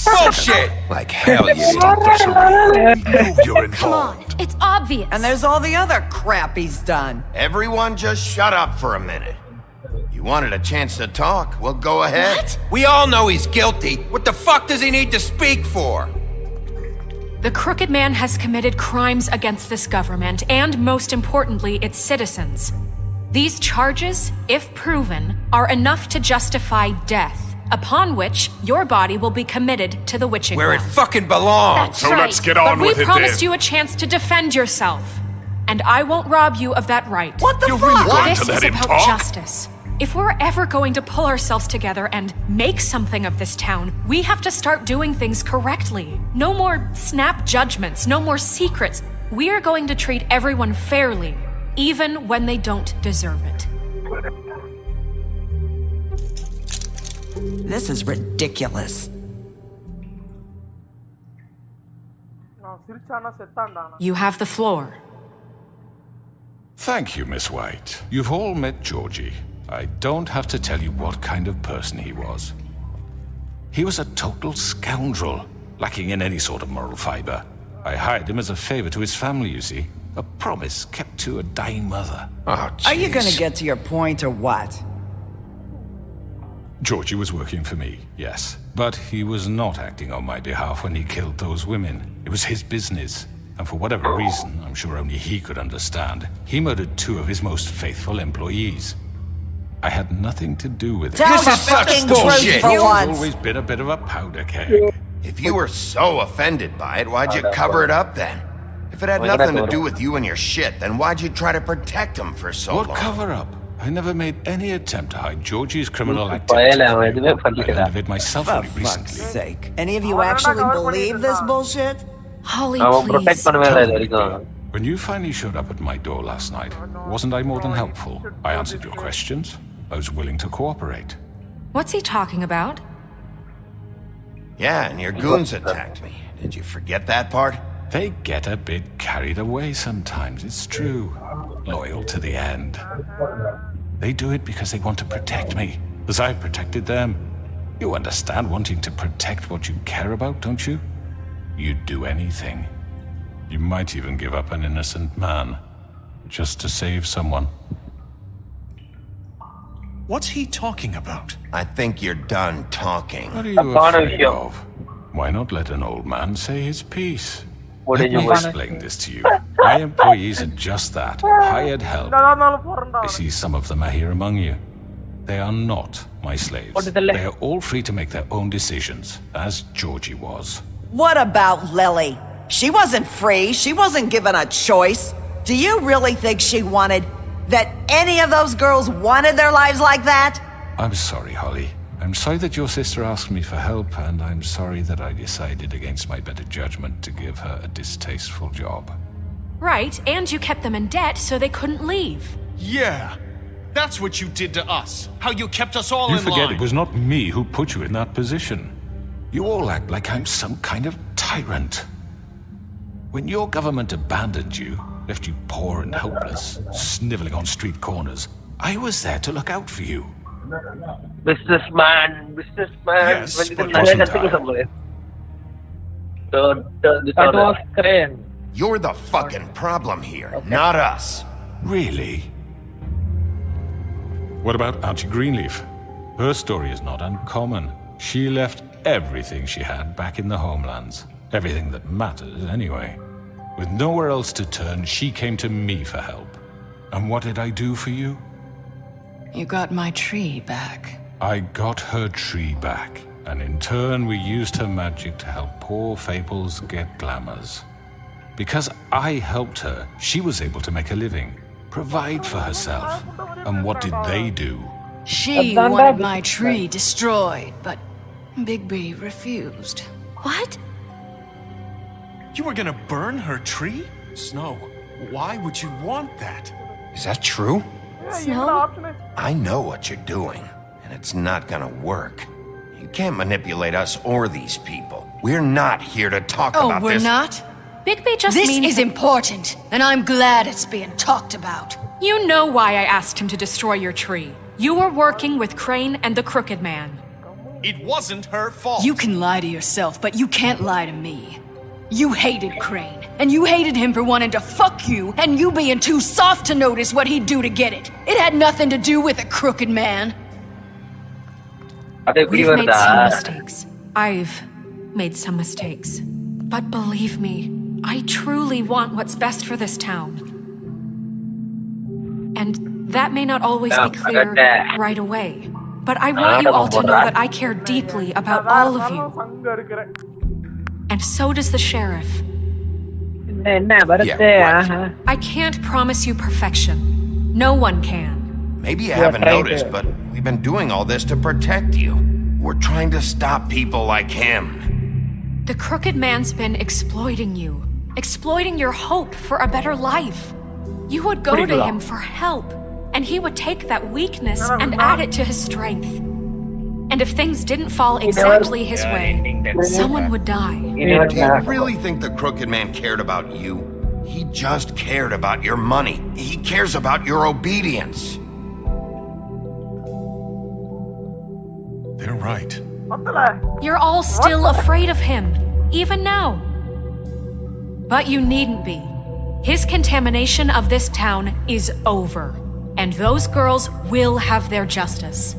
Bullshit! Like hell you Stop this already. You know you're Come on, involved. it's obvious. And there's all the other crap he's done. Everyone just shut up for a minute. You wanted a chance to talk? Well, go ahead. What? We all know he's guilty. What the fuck does he need to speak for? The Crooked Man has committed crimes against this government and, most importantly, its citizens. These charges, if proven, are enough to justify death, upon which your body will be committed to the witching Where it well. fucking belongs. That's So right. let's get on But with we it promised then. you a chance to defend yourself, and I won't rob you of that right. What the You're fuck? really going This to let is him about talk? justice. If we're ever going to pull ourselves together and make something of this town, we have to start doing things correctly. No more snap judgments, no more secrets. We are going to treat everyone fairly, even when they don't deserve it. This is ridiculous. You have the floor. Thank you, Miss White. You've all met Georgie. I don't have to tell you what kind of person he was. He was a total scoundrel, lacking in any sort of moral fiber. I hired him as a favor to his family, you see. A promise kept to a dying mother. Oh, Are you gonna jeez. get to your point or what? Georgie was working for me, yes. But he was not acting on my behalf when he killed those women. It was his business. And for whatever reason, I'm sure only he could understand, he murdered 2 of his most faithful employees. I had nothing to do with it. Tell This the is such fucking bullshit. truth for He's once. always been a bit of a powder keg. If you were so offended by it, why'd you cover it up then? If it had nothing to do with you and your shit, then why'd you try to protect him for so long? What cover up? I never made any attempt to hide Georgie's criminal பயல activity. அவன் எதுவுமே I பண்ணிக்கல learned of it myself For only fuck's recently. sake. Any of you actually believe this bullshit? Holly, அவன் protect please. பண்ணவே இல்லை இது வரைக்கும் When you finally showed up at my door last night, wasn't I more than helpful? I answered your questions. I was willing to cooperate. What's he talking about? Yeah, and your goons attacked me. Did you forget that part? They get a bit carried away sometimes, it's true. Loyal to the end. They do it because they want to protect me, as I've protected them. You understand wanting to protect what you care about, don't you? You'd do anything. You might even give up an innocent man, just to save someone. What's he talking about? I think you're done talking. What are you Upon afraid him. of? Why not let an old man say his piece? What Let did you me want? explain this to you. My employees are just that, hired help. I see some of them are here among you. They are not my slaves. What is the They are all free to make their own decisions, as Georgie was. What about Lily? She wasn't free. She wasn't given a choice. Do you really think she wanted that any of those girls wanted their lives like that? I'm sorry, Holly. I'm sorry that your sister asked me for help, and I'm sorry that I decided against my better judgment to give her a distasteful job. Right, and you kept them in debt so they couldn't leave. Yeah, that's what you did to us. How you kept us all You in forget line. it was not me who put you in that position. You all act like I'm some kind of tyrant. When your government abandoned you, left you poor and helpless, sniveling on street corners, I was there to look out for you. businessman. Yes, When but itu wasn't kata I? boleh. That was Crane. You're the fucking problem here, not us. Really? What about Auntie Greenleaf? Her story is not uncommon. She left everything she had back in the homelands. Everything that mattered, anyway. With nowhere else to turn, she came to me for help. And what did I do for you? You got my tree back. I got her tree back, and in turn we used her magic to help poor Fables get glamours. Because I helped her, she was able to make a living, provide for herself. And what did they do? She wanted my tree destroyed, but Bigby refused. What? You were gonna burn her tree? Snow, why would you want that? Is that true? Snow? I know what you're doing, and it's not gonna work. You can't manipulate us or these people. We're not here to talk about this. Oh, we're not? Bigby just This means is important, and I'm glad it's being talked about. You know why I asked him to destroy your tree. You were working with Crane and the Crooked Man. It wasn't her fault. You can lie to yourself, but you can't lie to me. You hated Crane, and you hated him for wanting to fuck you, and you being too soft to notice what he'd do to get it. It had nothing to do with a crooked man. We've made some mistakes. I've made some mistakes. But believe me, I truly want what's best for this town. And that may not always be clear right away. But I want you all to know that I care deeply about all of you. And so does the sheriff. I can't promise you perfection. No one can. Maybe you haven't noticed, but we've been doing all this to protect you. We're trying to stop people like him. The Crooked Man's been exploiting you. Exploiting your hope for a better life. You would go to him for help, and he would take that weakness and add it to his strength. And if things didn't fall exactly his way, someone would die. Do you really think the Crooked Man cared about you? He just cared about your money. He cares about your obedience. They're right. You're all still afraid of him, even now. But you needn't be. His contamination of this town is over. And those girls will have their justice.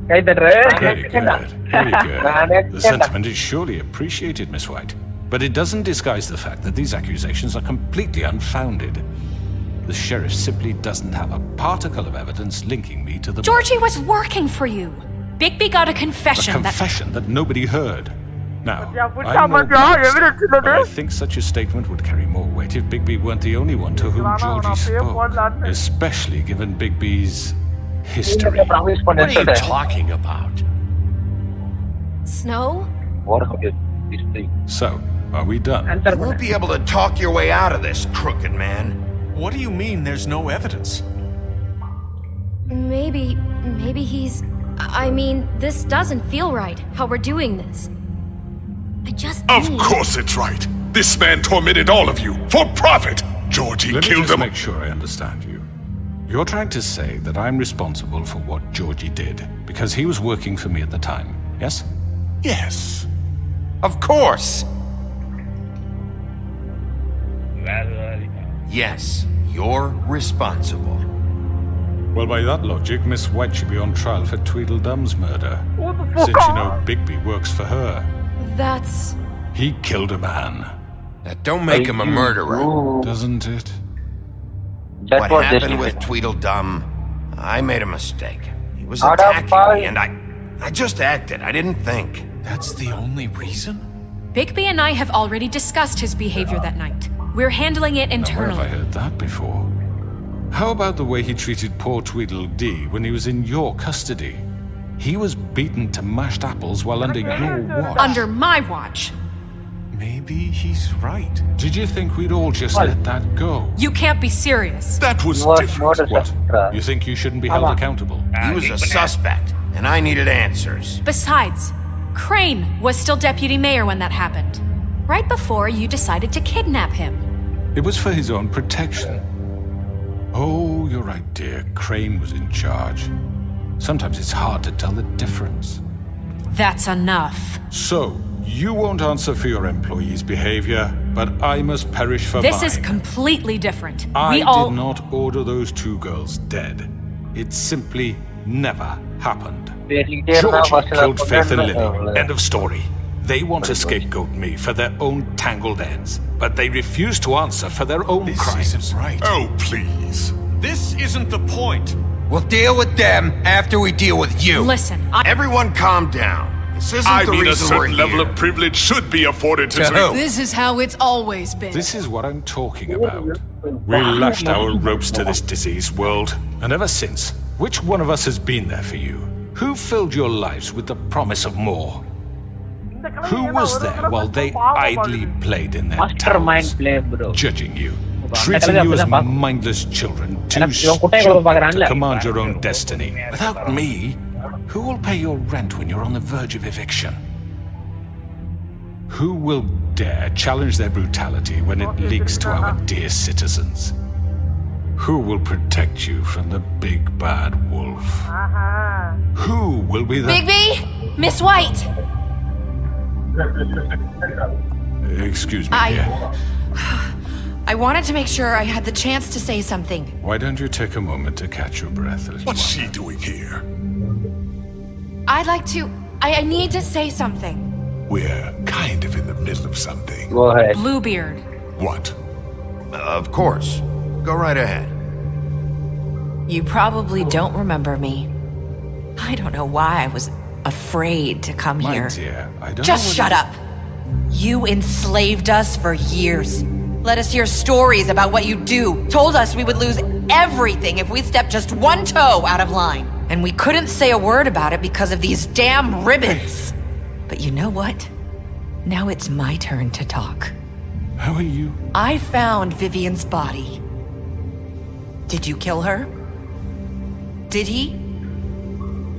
Very good. Very good. The sentiment is surely appreciated, Miss White. But it doesn't disguise the fact that these accusations are completely unfounded. The sheriff simply doesn't have a particle of evidence linking me to the... Georgie was working for you. Bigby got a confession. A confession that nobody heard. Now, I'm more biased, but I think such a statement would carry more weight if Bigby weren't the only one to whom Georgie spoke. Especially given Bigby's history. What are you talking about? Snow? So, are we done? You won't be able to talk your way out of this, Crooked Man. What do you mean there's no evidence? Maybe he's... I mean, this doesn't feel right, how we're doing this. I just Of course it's right. This man tormented all of you for profit. Georgie killed them. Let me just make sure I understand you. You're trying to say that I'm responsible for what Georgie did because he was working for me at the time, yes? Yes. Of course. Yes, you're responsible. Well, by that logic, Miss White should be on trial for Tweedledum's murder. Since you know Bigby works for her. That's... He killed a man. That don't make him a murderer. Doesn't it? What happened with Tweedledum, I made a mistake. He was attacking me and I just acted. I didn't think. That's the only reason? Bigby and I have already discussed his behavior that night. We're handling it internally. Where have I heard that before? How about the way he treated poor Tweedledee when he was in your custody? He was beaten to mashed apples while under your watch. Under my watch. Maybe he's right. Did you think we'd all just let that go? You can't be serious. That was different. What? You think you shouldn't be held accountable? He was a suspect, and I needed answers. Besides, Crane was still deputy mayor when that happened. right before you decided to kidnap him. It was for his own protection. Oh, you're right, dear. Crane was in charge. Sometimes it's hard to tell the difference. That's enough. So, you won't answer for your employees' behavior, but I must perish for This mine. is completely different. I We all... did not order those 2 girls dead. It simply never happened. Georgie killed Faith and Lily. End of story. They want to scapegoat me for their own tangled ends, but they refuse to answer for their own crimes. This isn't right. Oh, please. This isn't the point. We'll deal with them after we deal with you. Listen, Everyone calm down. This isn't I the mean, a reason we're certain level here. of privilege should be afforded to... To who? This is how it's always been. This is what I'm talking about. We lashed our ropes to this diseased world, and ever since, which one of us has been there for you? Who filled your lives with the promise of more? Who was there while they idly played in their Mastermind towers, play, bro. judging you, treating you as mindless children, too stupid to command your own destiny? Without me, who will pay your rent when you're on the verge of eviction? Who will dare challenge their brutality when it leaks to our dear citizens? Who will protect you from the big bad wolf? Who will be the... Bigby! Miss White! Excuse me, dear. I wanted to make sure I had the chance to say something. Why don't you take a moment to catch your breath? What's she doing here? I'd like to... I need to say something. We're kind of in the middle of something. Go ahead. Bluebeard. What? Of course. Go right ahead. You probably don't remember me. I don't know why I was afraid to come My here. dear, I don't Just know shut up. You enslaved us for years. Let us hear stories about what you do. Told us we would lose everything if we stepped just one toe out of line. And we couldn't say a word about it because of these damn ribbons. But you know what? Now it's my turn to talk. How are you? I found Vivian's body. Did you kill her? Did he?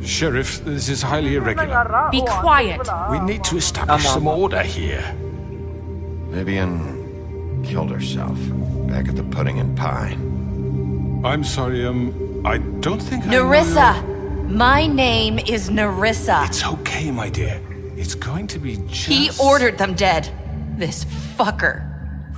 Sheriff, this is highly irregular. Be quiet. We need to establish some order here. Vivian killed herself back at the Pudding and Pie. I'm sorry, I don't think I know Nerissa! My name is Nerissa. It's okay, my dear. It's going to be just... He ordered them dead. This fucker.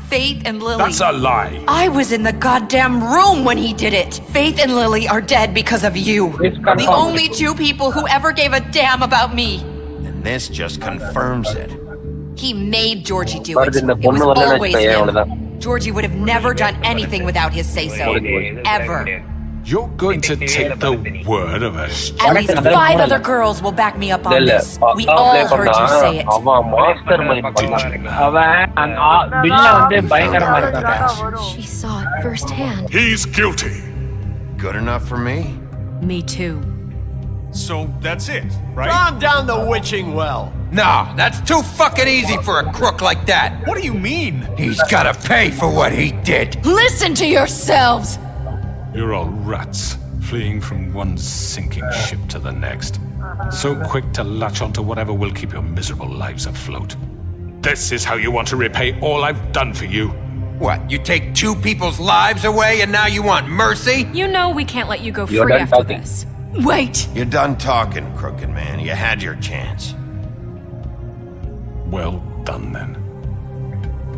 Faith and Lily. That's a lie. I was in the goddamn room when he did it. Faith and Lily are dead because of you. The only 2 people who ever gave a damn about me. And this just confirms it. He made Georgie do it. It was always him. Georgie would have never done anything without his say-so. Ever. You're going to take the word of a... At least 5 other girls will back me up on this. We all heard you say it. She saw it firsthand. He's guilty. Good enough for me? Me too. So that's it, right? Calm down the witching well. No, that's too fucking easy for a crook like that. What do you mean? He's gotta pay for what he did. Listen to yourselves! You're all rats, fleeing from one sinking ship to the next. So quick to latch onto whatever will keep your miserable lives afloat. This is how you want to repay all I've done for you. What, you take 2 people's lives away and now you want mercy? You know we can't let you go You're free done after talking. this. Wait! You're done talking, crooked man. You had your chance. Well done, then.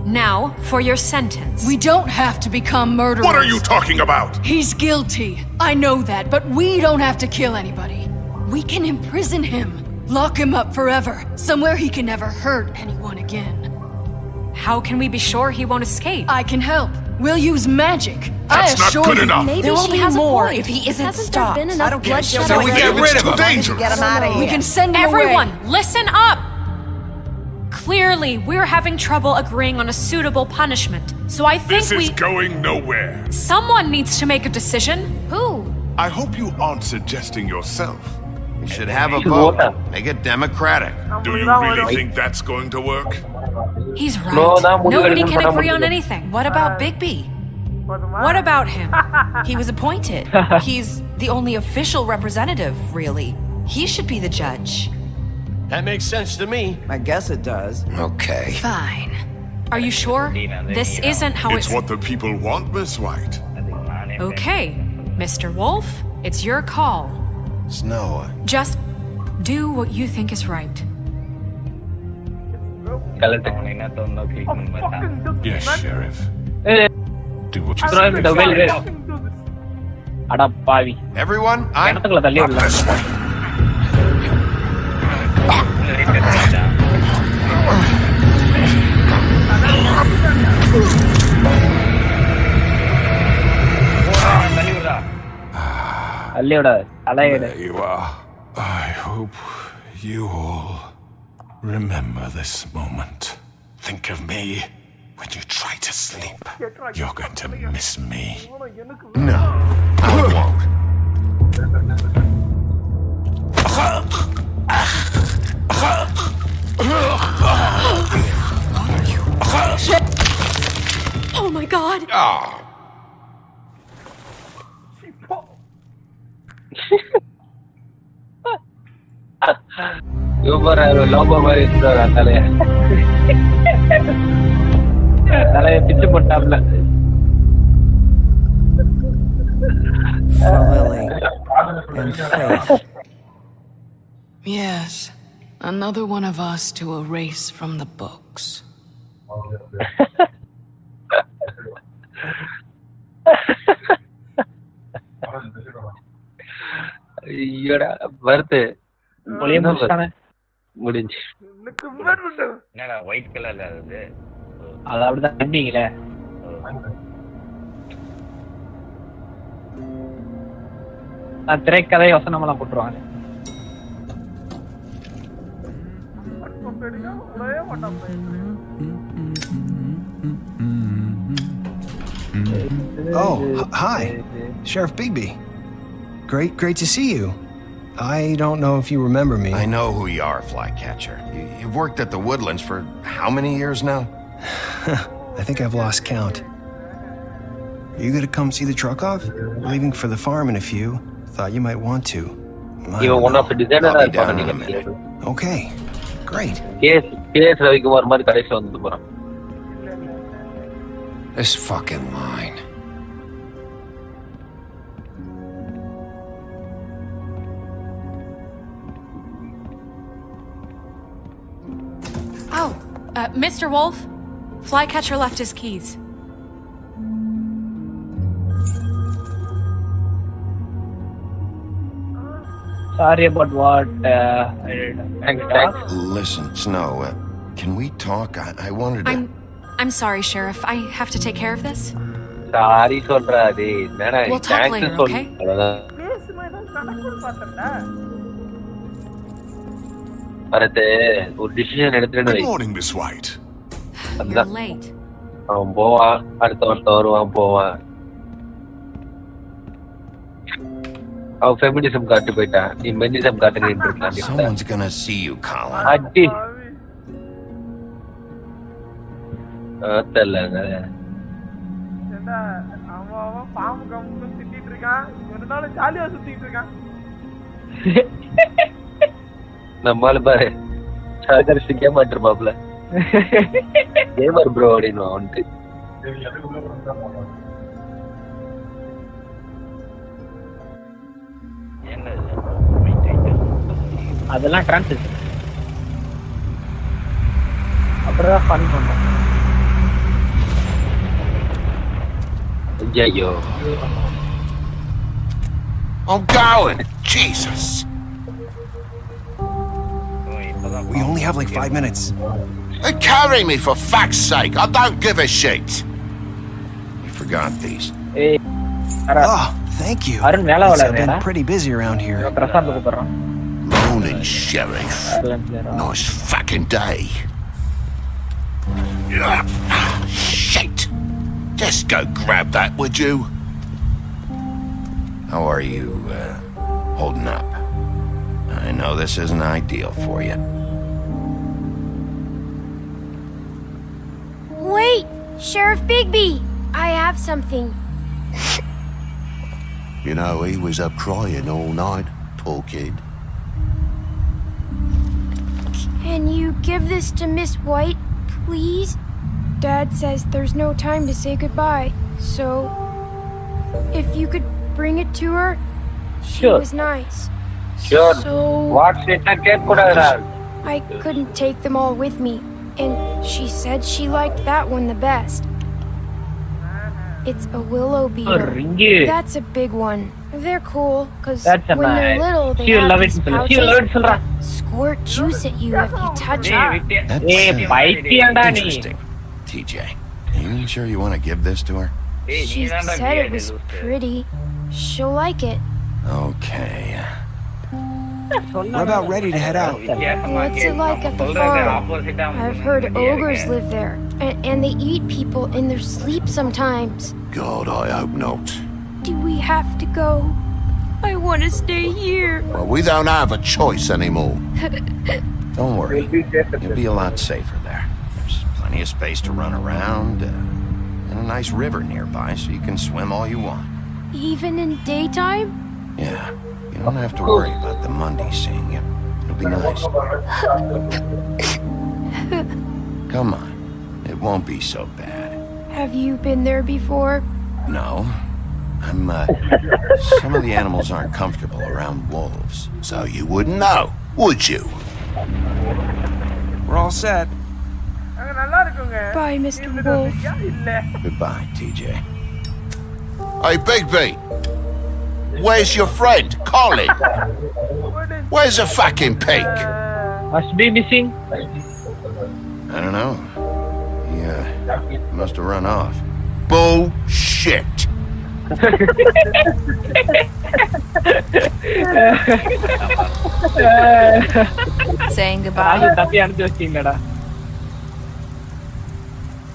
Now, for your sentence. We don't have to become murderers. What are you talking about? He's guilty. I know that, but we don't have to kill anybody. We can imprison him. Lock him up forever. Somewhere he can never hurt anyone again. How can we be sure he won't escape? I can help. We'll use magic. That's I not assure good you. enough. Maybe There will she be has more a point. if he isn't Hasn't stopped. there been enough I don't get bloodshed it. So we already? get rid of him. Dangerous. Get him out of here. We can send him Everyone, away. listen up! Clearly, we're having trouble agreeing on a suitable punishment. So I think This is going nowhere. Someone needs to make a decision. Who? I hope you aren't suggesting yourself. You should have a vote. Make it democratic. Do you really think that's going to work? He's right. Nobody can agree on anything. What about Bigby? What about him? He was appointed. He's the only official representative, really. He should be the judge. That makes sense to me. I guess it does. Okay. Fine. Are you sure? This isn't how It's what the people want, Miss White. Okay, Mr. Wolf, it's your call. Snow. Just do what you think is right. Yes, Sheriff. Do what you Throw him think. the well. அட பாவி. Everyone, கிணத்துக்குள்ள தள்ளி விடலாம். தள்ளி விடாது. தலையிடு. There you are. I hope you all remember this moment. Think of me when you try to sleep. You're going to miss me. No, I won't. Oh my god! Oh. சூப்பரா லோபோ மாதிரி இருக்கிற தலைய பிச்சு போட்டாப்ல. For Lily and Faith. Yes, another one of us to erase from the books. ஐயோடா வருது. முடிஞ்சு. என்னடா white கலர்ல இருக்குது? அது அப்படிதான் கண்டிங்களே. திரைக்கதை வசனமெல்லாம் போட்டுருவாங்க. Oh, hi, Sheriff Bigby. Great to see you. I don't know if you remember me. I know who you are, Flycatcher. You've worked at the Woodlands for how many years now? I think I've lost count. Are you gonna come see the truck off? We're leaving for the farm in a few. Thought you might want to. இவன் one of the designer I'll be down in a minute. Okay, great. Case Ravikumar மாதிரி கடைசியில் வந்து போறான். This fucking line. Oh, Mr. Wolf, Flycatcher left his keys. Sorry about what thanks. Listen, Snow, can we talk? I wanted to... I'm sorry, Sheriff. I have to take care of this. Sorry சொல்றா டேய். என்னடா We'll talk later, okay? வரதே ஒரு decision எடுத்துட்டு Good morning, Miss White. You're late. அவன் போவான், அடுத்த வருஷம் வருவான் போவான். அவன் ஃபெமினிசம் காட்டு போயிட்டான். நீ மெனிசம் காட்டுன்னு இருக்கான். Someone's gonna see you, Colin. அடி தெரியலங்க. அவன் பாம்பு கம்பு திட்டிட்டு இருக்கான். இவனால ஜாலியா சுத்திட்டு இருக்கான். நம்மால பாரு சாகரிச்சு கேமாட்டிருப்பாப்ல. கேமர் ப்ரோ அப்படின்னு வந்துட்டு அதெல்லாம் டிரான்சிஷன் அப்புறம் ஃபன் பண்ணோம். ஐயோ I'm going. Jesus. We only have like 5 minutes. Carry me for fuck's sake. I don't give a shit. You forgot these. Oh, thank you. Arun mela It's wala been pretty busy around here. Prashanth கூப்பிடுறான். Morning, Sheriff. Nice fucking day. Shit. Just go grab that, would you? How are you, holding up? I know this isn't ideal for you. Wait! Sheriff Bigby! I have something. You know, he was up crying all night, poor kid. you give this to Miss White, please? Dad says there's no time to say goodbye, so if you could bring it to her, she was nice. Sure. So What's it? I couldn't take them all with me, and she said she liked that one the best. It's a willow beetle. ringgit. That's a big one. They're cool, because That's a when they're nice. little, they She'll have love it, these Silla. She'll love it, pouches Silla. that squirt juice at you if you touch it. Interesting. TJ, you sure you want to give this to her? She said it was pretty. She'll like it. Okay. We're about ready to head out. What's it like at the farm? I've heard ogres live there, and they eat people in their sleep sometimes. God, I hope not. Do we have to go? I want to stay here. Well, we don't have a choice anymore. Don't worry. You'll be a lot safer there. There's plenty of space to run around, and a nice river nearby, so you can swim all you want. Even in daytime? Yeah. You don't have to worry about the Monday seeing you. It'll be nice. Come on. It won't be so bad. Have you been there before? No. Some of the animals aren't comfortable around wolves. So you wouldn't know, would you? We're all set. Bye, Mr. Wolf. Goodbye, TJ. Hey, Bigby. Where's your friend, Colin? Where's the fucking pig? Must be missing. I don't know. He must have run off. Bullshit. Saying goodbye. தப்பி அனுப்பி வச்சிங்கடா.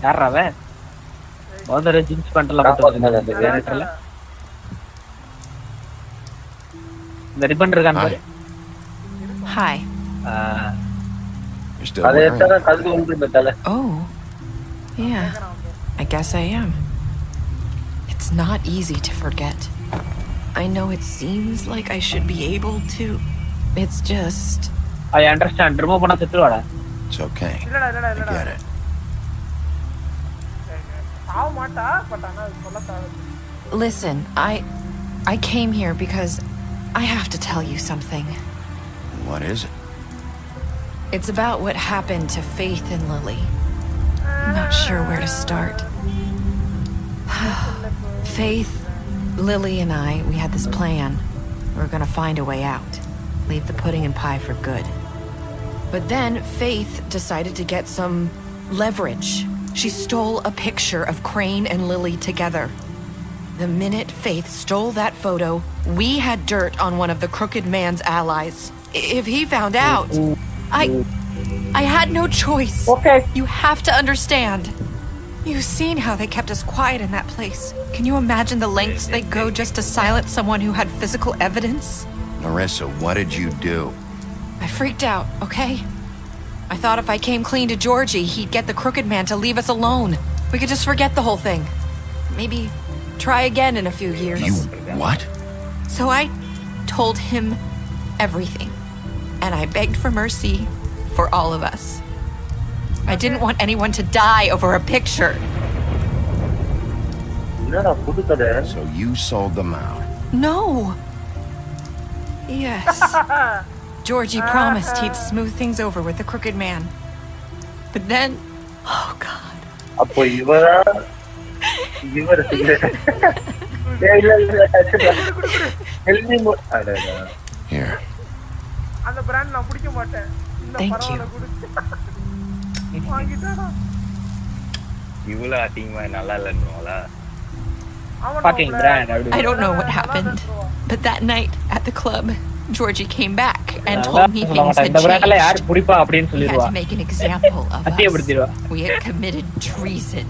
யாரா அவன்? முதல்ல ஜின்ஸ் பேண்ட்ல போட்டு வந்தானே அந்த கேரக்டர்ல. இந்த ரிப்பன் இருக்கான் பாரு. Hi. You're still wearing it. Oh. Yeah. I guess I am. It's not easy to forget. I know it seems like I should be able to. It's just... I understand. Remove பண்ணா செத்துவாடா. It's okay. I get it. Listen, I came here because I have to tell you something. What is it? It's about what happened to Faith and Lily. I'm not sure where to start. Faith, Lily, and I, we had this plan. We were gonna find a way out. Leave the pudding and pie for good. But then Faith decided to get some leverage. She stole a picture of Crane and Lily together. The minute Faith stole that photo, we had dirt on one of the crooked man's allies. If he found out, I had no choice. Okay. You have to understand. You've seen how they kept us quiet in that place. Can you imagine the lengths they go just to silence someone who had physical evidence? Narissa, what did you do? I freaked out, okay? I thought if I came clean to Georgie, he'd get the crooked man to leave us alone. We could just forget the whole thing. Maybe try again in a few years. You what? So I told him everything. And I begged for mercy for all of us. I didn't want anyone to die over a picture. So you sold them out? No. Yes. Georgie promised he'd smooth things over with the crooked man. But then, oh God. Here. Thank you. Fucking brand. I don't know what happened, but that night at the club, Georgie came back and told me things had changed. We had to make an example of us. We had committed treason.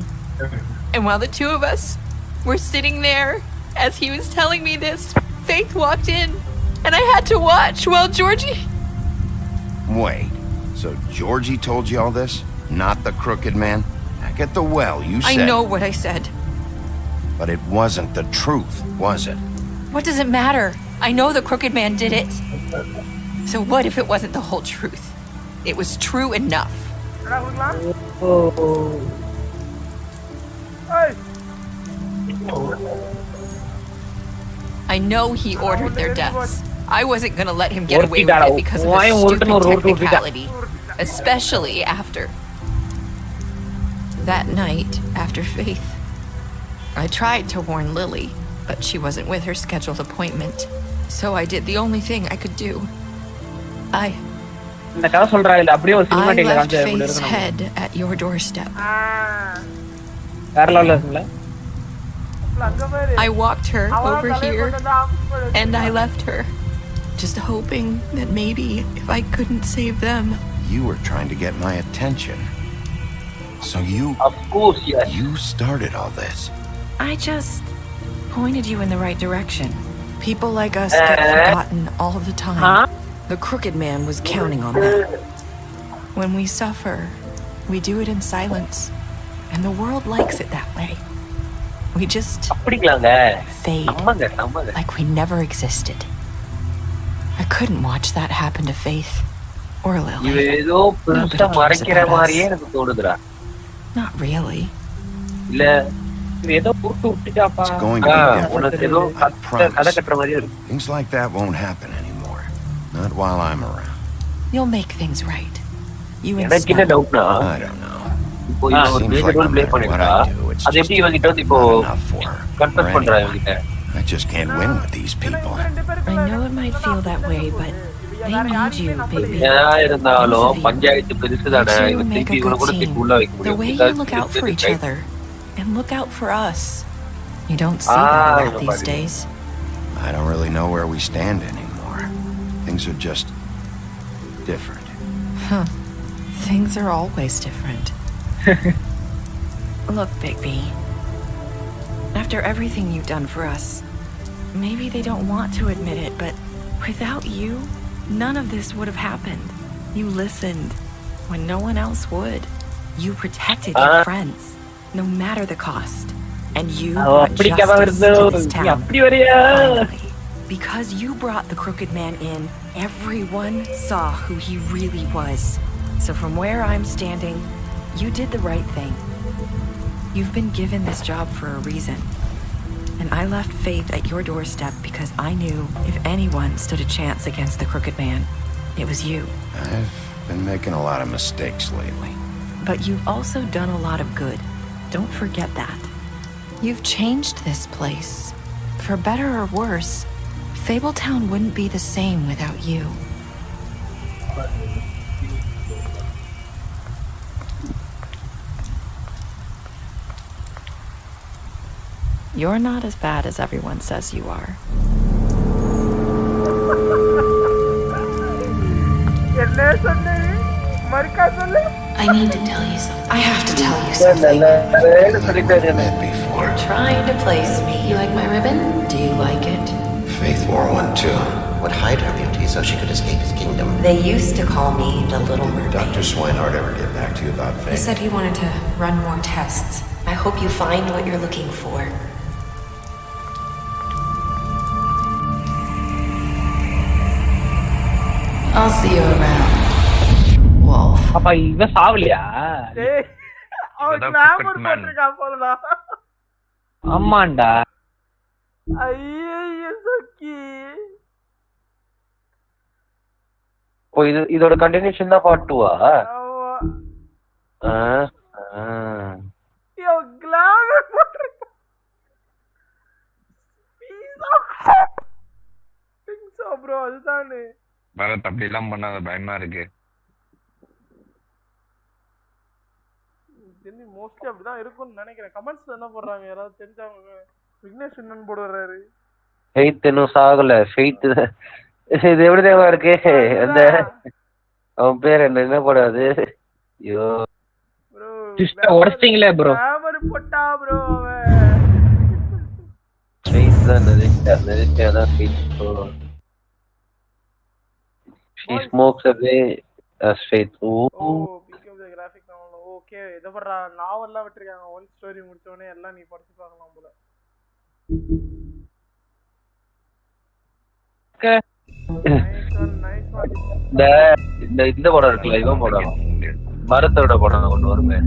And while the two of us were sitting there, as he was telling me this, Faith walked in, and I had to watch while Georgie... Wait, so Georgie told you all this? Not the crooked man? Back at the well, you said... I know what I said. But it wasn't the truth, was it? What does it matter? I know the crooked man did it. So what if it wasn't the whole truth? It was true enough. I know he ordered their deaths. I wasn't gonna let him get away with it because of a stupid technicality. Especially after that night after Faith. I tried to warn Lily, but she wasn't with her scheduled appointment. So I did the only thing I could do. I left Faith's head at your doorstep. I walked her over here, and I left her, just hoping that maybe if I couldn't save them. You were trying to get my attention. So Of course, yes. You started all this. I just pointed you in the right direction. People like us get forgotten all the time. The Crooked Man was counting on that. When we suffer, we do it in silence, and the world likes it that way. We just fade, like we never existed. I couldn't watch that happen to Faith or Lily. Nobody cares about us. Not really. It's going to be different. I promise. Things like that won't happen anymore. Not while I'm around. You'll make things right. You I inspire. don't know. Seems like no matter what I do, it's just not enough for her. Or anyone. I just can't win with these people. I know it might feel that way, but they need you, baby. You make a good team. The way you look out for each other and look out for us. You don't see that a lot these days. I don't really know where we stand anymore. Things are just different. Huh. Things are always different. Look, baby. After everything you've done for us, maybe they don't want to admit it, but without you, none of this would have happened. You listened when no one else would. You protected your friends, no matter the cost. And you brought justice to this town. Finally. Because you brought the Crooked Man in, everyone saw who he really was. So from where I'm standing, you did the right thing. You've been given this job for a reason. And I left Faith at your doorstep because I knew if anyone stood a chance against the Crooked Man, it was you. I've been making a lot of mistakes lately. But you've also done a lot of good. Don't forget that. You've changed this place. For better or worse, Fabletown wouldn't be the same without you. You're not as bad as everyone says you are. I need to tell you something. I have to tell you something. You're trying to place me. You like my ribbon? Do you like it? Faith wore one too. Would hide her beauty so she could escape his kingdom. They used to call me the Little Mermaid. Dr. Swinehart ever get back to you about Faith? He said he wanted to run more tests. I hope you find what you're looking for. I'll see you around, Wolf. அப்ப இவன் சாவலியா? அவன் glamour போட்டுருக்கான் போலடா. ஆமாண்டா. ஐயோ சொக்கி. ஓ இதோட continuation தான் part 2 யோ glamour போட்டுருக்கான். பீஸா bro அதுதானே. பரத் அப்படி எல்லாம் பண்ணாத, பயமா இருக்கு. மோஸ்ட்லி அப்படிதான் இருக்கும்னு நினைக்கிறேன். கமெண்ட்ஸ்ல என்ன போடுறாங்க யாராவது தெரிஞ்சவங்க? விக்னேஷ் என்னன்னு போடுறாரு. ஃபெய்த் இன்னும் சாகல. ஃபெய்த் இது எப்படி தேவா இருக்கு? அந்த அவன் பேர் என்ன போடாது? ஐயோ ப்ரோ உடைச்சிங்களே ப்ரோ. கிளாமர் போட்டா ப்ரோ அவன். ஃபெய்த் தான் அதான் faith. She smokes away as Faith. became the graphic novel. Okay, இத பண்றா நாவல்லாம் விட்டுருக்காங்க. ஒன் ஸ்டோரி முடிச்ச உடனே எல்லாம் நீ படிச்சு பார்க்கலாம் போல. இந்த படம் இருக்குல்ல, இவன் படம் பரத்தோட படம் ஒண்ணு வருமே,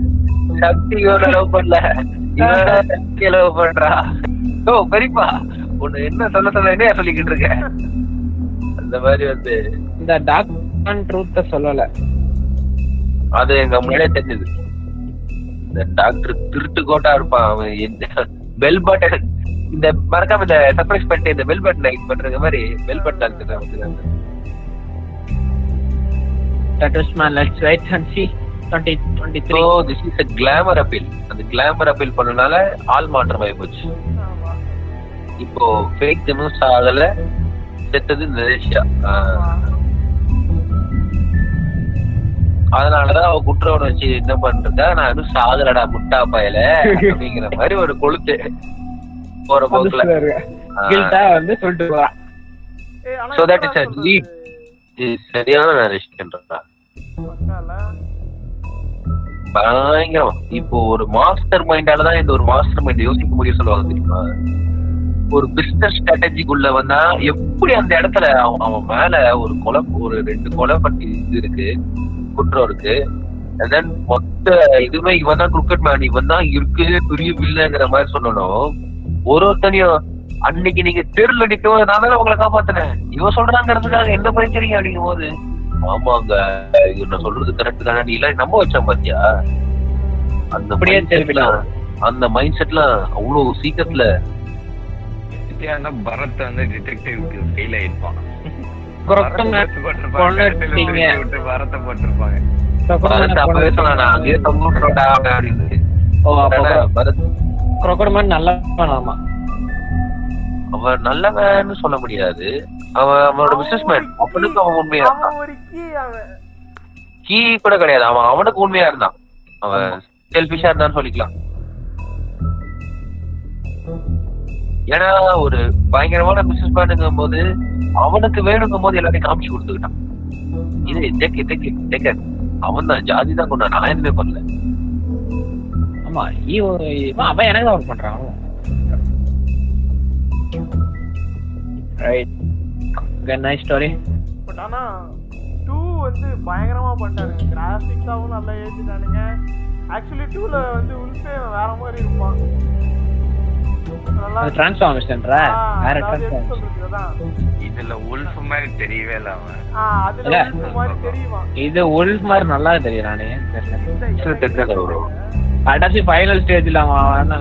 சக்தியோட லவ் பண்ணல இவன் சக்திய லவ் பண்றா. ஓ பெரியப்பா ஒண்ணு என்ன சொல்ல என்ன சொல்லிக்கிட்டு இருக்க? அந்த மாதிரி வந்து இந்த டாக்டர் ட்ரூத்த சொல்லல, அது எங்க முன்னாடியே தெரிஞ்சது. இந்த டாக்டர் திருட்டு கோட்டா இருப்பான் அவன். பெல் பட்டன் இந்த மறக்காம இந்த சர்ப்ரைஸ் பண்ணிட்டு இந்த பெல் பட்டன் லைட் பண்ற மாதிரி bell button doctor. That was man. Let's wait and see. 2023. So this is a glamour appeal. அந்த glamour appeal பண்ணனால ஆள் மாற்றம் ஆகி போச்சு. இப்போ ஃபேக் ஜெனூஸ் ஆகல, செத்தது நரேஷியா. அதனாலதான் அவ குற்றவனை வச்சு என்ன பண்றதா, நான் இன்னும் சாகலடா முட்டா பயல அப்படிங்கிற மாதிரி ஒரு கொளுத்து போற போக்குல வந்து சொல்லிட்டு போறான். So that is a lead. சரியான நரேஷன்டா, பயங்கரம். இப்போ ஒரு மாஸ்டர் மைண்டாலதான் இந்த ஒரு மாஸ்டர் மைண்ட் யோசிக்க முடியும் சொல்லுவாங்க தெரியுமா? ஒரு பிசினஸ் ஸ்ட்ராட்டஜிக்குள்ள வந்தா எப்படி அந்த இடத்துல அவன் மேல ஒரு 2 கொலை பட்டி இது இருக்கு, குற்றம் இருக்கு. And then மொத்த இதுவே இவன் தான் கிரிக்கெட் மேன், இவன் தான் இருக்கு பெரிய வில்லங்கிற மாதிரி சொல்லணும். ஒருத்தனையும் அன்னைக்கு நீங்க தெருல நிற்கும் நான் தானே உங்களை காப்பாத்தினேன், இவன் சொல்றாங்கிறதுக்காக என்ன பயக்கிறீங்க அப்படிங்கும் போது, ஆமாங்க இவன் சொல்றது கரெக்ட் தானே, நீ எல்லாம் நம்ப வச்சான் பாத்தியா? அந்த மைண்ட் செட்லாம் அவ்வளவு சீக்கிரத்துல பரத் வந்து டிடெக்டிவ்க்கு ஃபெயில் ஆயிருப்பான். வரத்தை போட்டிருப்பாங்க. அப்பவே சொன்னா அங்கேயே தொங்குறோம்டா அப்படின்னு. அவன் நல்லவன்னு சொல்ல முடியாது, அவனோட பிசினஸ் மேன். அவனுக்கு அவன் உண்மையா இருந்தான், கீ கூட கிடையாது, அவனுக்கு உண்மையா இருந்தான். அவன் செல்ஃபிஷா இருந்தான்னு சொல்லிக்கலாம். ஏன்னா ஒரு பயங்கரமான பிசினஸ் மேனுங்கும் போது அவனுக்கு வேணுங்கும் போது எல்லாத்தையும் காமிச்சு கொடுத்துக்கிட்டான். இது அவன் தான் ஜாதி தான் கொண்டான், நான் எதுவுமே பண்ணல. ஆமா அவன் எனக்கு தான் ஒர்க் பண்றான். Right, nice story. பட் ஆனா 2 வந்து பயங்கரமா பண்ணிட்டானுங்க, கிராபிக்ஸாவும் நல்லா ஏத்திட்டானுங்க. ஆக்சுவலி 2ல வந்து உல்ஃபே வேற மாதிரி இருப்பான். அது டிரான்ஸ்ஃபார்மேஷன்ரா, வேற டிரான்ஸ்ஃபார்மேஷன். இதுல உல்ஃப் மாதிரி தெரியவே இல்ல அவன். அதுல உல்ஃப் மாதிரி தெரியுமா? இது உல்ஃப் மாதிரி நல்லா தெரியறானே. கடைசி ஃபைனல் ஸ்டேஜ்ல அவன்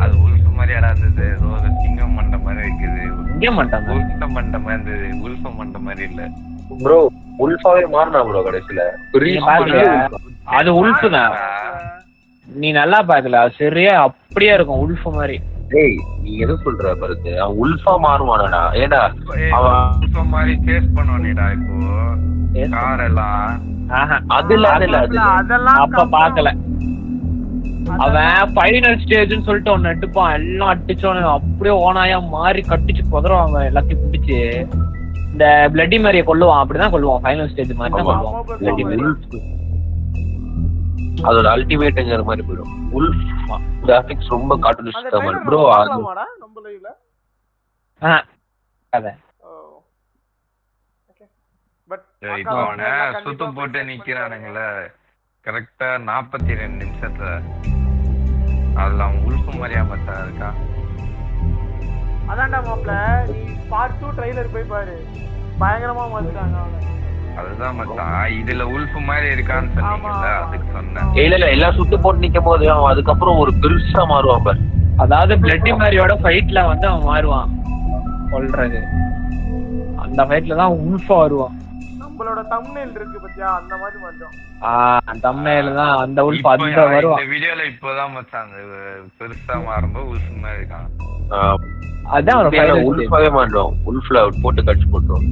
அது உல்ஃப் மாதிரி இருந்தது, ஏதோ ஒரு சிங்கம் மண்ட மாதிரி இருக்குது. சிங்கம் மண்டம் உல்ஃப் மண்ட மாதிரி இருந்தது, உல்ஃப் மண்ட மாதிரி இல்ல ப்ரோ. உல்ஃபாவே மாறினா ப்ரோ கடைசில. அது உல்ஃப் தான், நீ நல்லா பாக்கல, சரியா அப்படியே இருக்கும் உல்ஃப் மாதிரி. டேய் நீ எது சொல்ற பாருங்க, அவன் உல்ஃபா மாறுவானடா. ஏடா அவன் உல்ஃப் மாதிரி சேஸ் பண்ணுவானேடா இப்போ கார் எல்லாம். அதெல்லாம் அப்ப பாக்கல. அவன் ஃபைனல் ஸ்டேஜ்னு சொல்லிட்டு ஒன்னு எடுப்பான், எல்லாம் அடிச்சோன்னு அப்படியே ஓனாயா மாறி கட்டிச்சு குதருவாங்க, எல்லாத்தையும் பிடிச்சு இந்த பிளட்டி மாதிரியை கொல்லுவான். அப்படிதான் கொல்லுவான், ஃபைனல் ஸ்டேஜ் மாதிரி தான் கொல்லுவான். அதோட அல்டிமேட்ங்கிற மாதிரி போயிடும். உல்ஃப் கிராபிக்ஸ் ரொம்ப கார்ட்டூனிஸ்டிக்கா மாதிரி ப்ரோ. நம்ம லைவ்ல அத பட் இப்போ அவனை சுத்து போட்டு நிக்கிறானுங்கள கரெக்டா 42 நிமிஷத்துல. அதுல அவன் உல்ஃப் மாதிரியா மச்சா இருக்கா? அதான்டா மாப்ள, நீ பார்ட் 2 ட்ரைலர் போய் பாரு, பயங்கரமா மாத்திட்டாங்க அவனை. அதுதான் மச்சான், இதுல உல்ஃப் மாதிரி இருக்கான்னு சொன்னீங்கல்ல, அதுக்கு சொன்னேன். இல்ல எல்லாம் சுட்டு போட்டு நிக்கும் போது அவன் அதுக்கப்புறம் ஒரு பெருசா மாறுவான் பாரு. அதாவது பிளட்டி மாதிரியோட ஃபைட்ல வந்து அவன் மாறுவான் கொல்றது. அந்த ஃபைட்ல தான் உல்ஃபா வருவான். நம்மளோட தம்ப்நெயில் இருக்கு பத்தியா, அந்த மாதிரி மாட்டோம். தம்ப்நெயில் தான் அந்த உல்ஃப் அந்த வருவான். இந்த வீடியோல இப்போதான் மச்சான் பெருசா மாறும்போது உல்ஃப் மாதிரி இருக்கான். அதான் உல்ஃபாவே மாறுவோம், உல்ஃப்ல போட்டு கடிச்சு போட்டுரும்.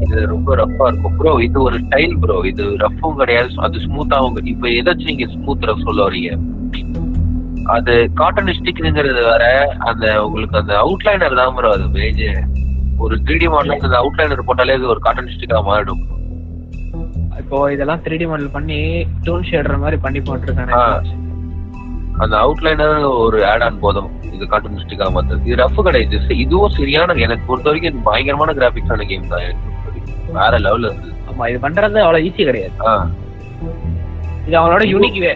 இது ரொம்ப ரஃப்பா இருக்கும் ப்ரோ. இது ஒரு ஸ்டைல் ப்ரோ, இது ரஃப்பும் கிடையாது, அது ஸ்மூத்தாவும். இப்ப எதாச்சும் நீங்க ஸ்மூத் ரஃப் சொல்ல வரீங்க, அது கார்ட்டூனிஸ்டிக்ங்கிறது வேற. அந்த உங்களுக்கு அந்த அவுட்லைனர் தான் ப்ரோ அது பேஜ். ஒரு 3D மாடல் அந்த அவுட்லைனர் போட்டாலே அது ஒரு கார்ட்டூனிஸ்டிக்கா மாறிடும். இப்போ இதெல்லாம் 3D மாடல் பண்ணி டோன் ஷேடர் மாதிரி பண்ணி போட்டுருக்கானே. அந்த அவுட்லைனர் ஒரு ஆட் ஆன் போதும் இது கார்ட்டூனிஸ்டிக்கா மாத்தது. இது ரஃப் கிடையாது. இதுவும் சரியான, எனக்கு பொறுத்த வரைக்கும் இது பயங்கரமான கிராபிக்ஸான கேம் தான். எனக்கு வேற லெவல்ல இருந்தது. ஆமா, இது பண்றது அவ்வளவு ஈஸி கிடையாது. இது அவங்களோட யூனிக் வே.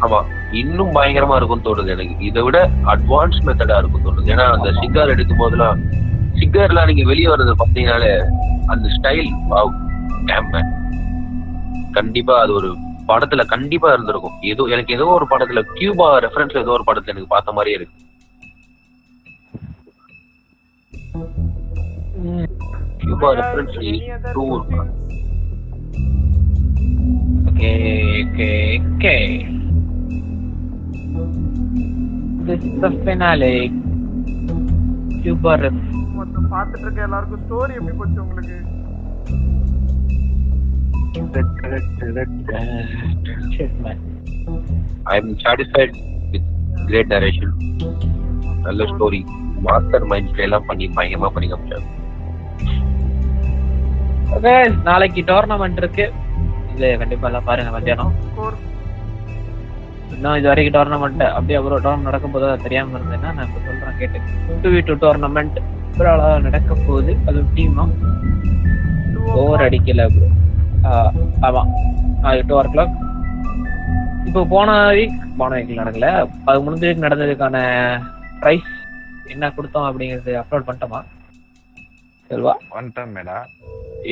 ஆமா, இன்னும் பயங்கரமா இருக்கும்னு தோணுது எனக்கு. இதை விட அட்வான்ஸ் மெத்தடா இருக்கும் தோணுது. ஏன்னா அந்த சிகார் எடுக்கும் போதெல்லாம் சிகர்லாம் நீங்க வெளியே வர்றது பாத்தீங்கன்னாலே அந்த ஸ்டைல் கண்டிப்பா அது ஒரு படத்துல கண்டிப்பா இருந்திருக்கும். ஏதோ எனக்கு ஏதோ ஒரு படத்துல கியூபா ரெஃபரன்ஸ் ஏதோ ஒரு படத்துல எனக்கு பார்த்த மாதிரியே இருக்கு. கியூபா ரெஃபரன்ஸ் கியூபா ரெஃப் மொத்தம் பார்த்துட்டு இருக்க எல்லாருக்கும் ஸ்டோரி எப்படி போச்சு உங்களுக்கு? I am satisfied with great narration. நல்ல ஸ்டோரி, மாஸ்டர் மைண்ட்ஸ்ல எல்லாம் பண்ணி பயங்கரமா பண்ணி காமிச்சாங்க. ஓகே, நாளைக்கு டோர்னமெண்ட் இருக்கு. இது கண்டிப்பா எல்லாம் பாருங்க மத்தியானம். இன்னும் இது வரைக்கும் டோர்னமெண்ட் அப்படியே அப்புறம் டோர்னமெண்ட் நடக்கும் போது தெரியாம இருந்தேன்னா நான் இப்போ சொல்றேன் கேட்டு. 2v2 டோர்னமெண்ட் நடக்க போகுது. அது டீமா ஓவர் அடிக்கல ப்ரோ. ஆமா, 2:00. இப்போ போன வீக் நடக்கல, அது முன்னாடி வீக் நடந்ததுக்கான ப்ரைஸ் என்ன கொடுத்தோம் அப்படிங்கிறது அப்லோட் பண்ணிட்டோமா? செல்வா பண்ணிட்டோம் மேடா.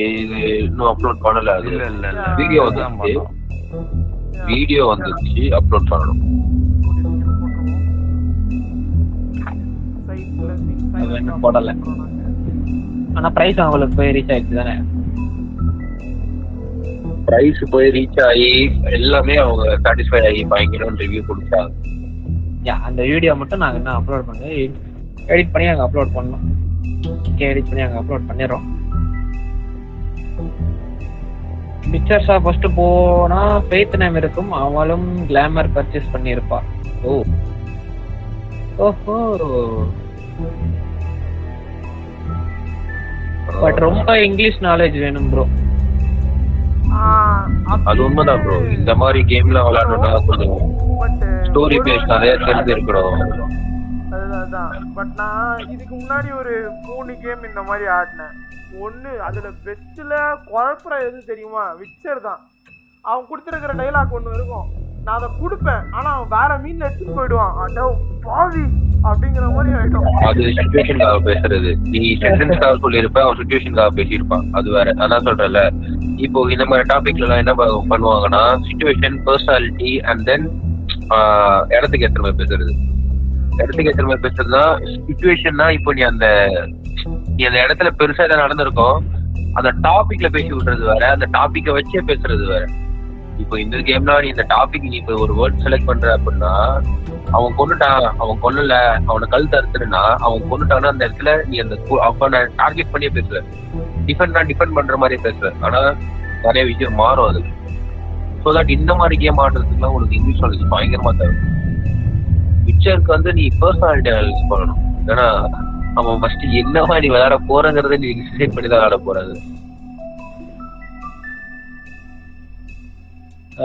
இது இன்னும் அப்லோட் பண்ணல. அது இல்ல வீடியோ வந்துச்சு, வீடியோ வந்துச்சு, அப்லோட் பண்ணணும். போடல. ஆனா பிரைஸ் அவங்களுக்கு போய் ரீச் ஆயிடுச்சு தானே? பிரைஸ் போய் ரீச் ஆகி எல்லாமே அவங்க சாட்டிஸ்ஃபை ஆகி பயங்கரம் ரிவ்யூ கொடுத்தாங்க. அந்த வீடியோ மட்டும் நாங்க என்ன அப்லோட் பண்ணி எடிட் பண்ணி அங்க அப்லோட் பண்ணோம். எடிட் பண்ணி அங்க அப்லோட் பண்ணிடுறோம். பிக்சர்ஸா ஃபர்ஸ்ட் போனா ஃபெய்த் நேம் இருக்கும். அவளும் கிளாமர் பர்ச்சேஸ் பண்ணியிருப்பா. ஓஹோ, பட் ரொம்ப இங்கிலீஷ் நாலேஜ் வேணும் ப்ரோ. அது உண்மைதான் ப்ரோ. இந்த மாதிரி கேம்ல விளையாடணும்னா கொஞ்சம் ஸ்டோரி பேஸ் நிறைய தெரிஞ்சு இருக்கணும். அதுதான். பட் நான் இதுக்கு முன்னாடி ஒரு 3 கேம் இந்த மாதிரி ஆடினேன். ஒன்று அதுல பெஸ்ட்ல குழப்பற எது தெரியுமா? விக்சர் தான். அவன் கொடுத்துருக்கிற டைலாக் ஒன்று இருக்கும், நான் அதை கொடுப்பேன், ஆனா அவன் வேற மீன்ல எடுத்துட்டு போயிடுவான். அட பாவி அப்படிங்கிற மாதிரி ஆயிடும். அது சிச்சுவேஷனுக்காக பேசுறது. நீ சென்டென்ஸ்க்காக சொல்லியிருப்ப, அவன் சிச்சுவேஷனுக்காக பேசியிருப்பான். அது வேற. அதான் சொல்றல, இப்போ இந்த மாதிரி டாபிக்ல எல்லாம் என்ன பண்ணுவாங்கன்னா சிச்சுவேஷன், பர்சனாலிட்டி அண்ட் தென் இடத்துக்கு ஏற்ற மாதிரி பேசுறது. இடத்துக்கு ஏற்ற மாதிரி பேசுறதுனா சிச்சுவேஷன்னா இப்போ நீ அந்த இடத்துல பெருசா எதாவது நடந்திருக்கும், அந்த டாபிக்ல பேசி விடுறது வேற, அந்த டாபிக்கை வச்சே பேசுறது வேற. இப்போ இந்த கேம்ல நீ இந்த டாபிக் நீ இப்போ ஒரு வேர்ட் செலக்ட் பண்ற அப்படின்னா, அவன் கொண்டுட்டான், அவன் கொல்லல, அவனை கல் தருத்துனா அவன் கொண்டுட்டான்னா அந்த இடத்துல நீ அந்த அவனை டார்கெட் பண்ணியே பேசுற, டிஃபெண்ட் பண்ற மாதிரியே பேசுற. ஆனா நிறைய விஷயம் மாறும் அது. ஸோ தட் இந்த மாதிரி கேம் ஆடுறதுக்குலாம் உனக்கு இங்கிலீஷ் நாலேஜ் பயங்கரமா தேவை. பிக்சருக்கு வந்து நீ பர்சனாலிட்டி அனலைஸ் பண்ணணும். ஏன்னா அவன் ஃபர்ஸ்ட் என்னவா நீ விளையாட போறங்கிறத நீ டிசைட் பண்ணி தான் விளையாட போறாது.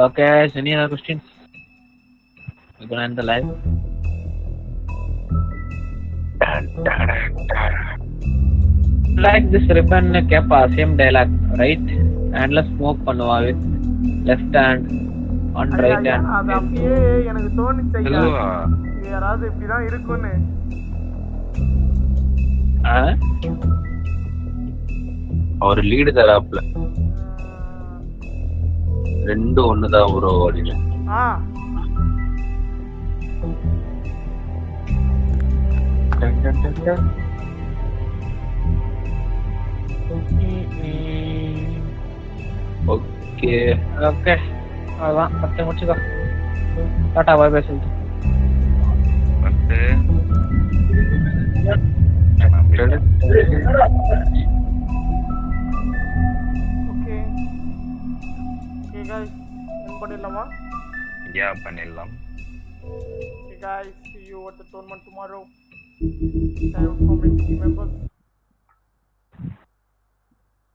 Okay, any other questions? We're gonna end the live. Like this ribbon kept same dialogue, right? Handless smoke பண்ணுவா with left hand on right hand. அது அப்படியே எனக்கு தோணுச்சு யாராவது இப்படிதான் இருக்கும்னு. அவர் லீடு தராப்ல ரெண்டும் ஒண்ணுதான் ப்ரோ அப்படின்னு. ஓகே ஓகே, அதான் 10 முடிச்சுக்கோ. டாடா பை பை சொல்லிட்டு ஓகே guys, end பண்ணிடலாமா? பண்ணிடலாம். Okay guys, see you at the tournament tomorrow. Time for community members.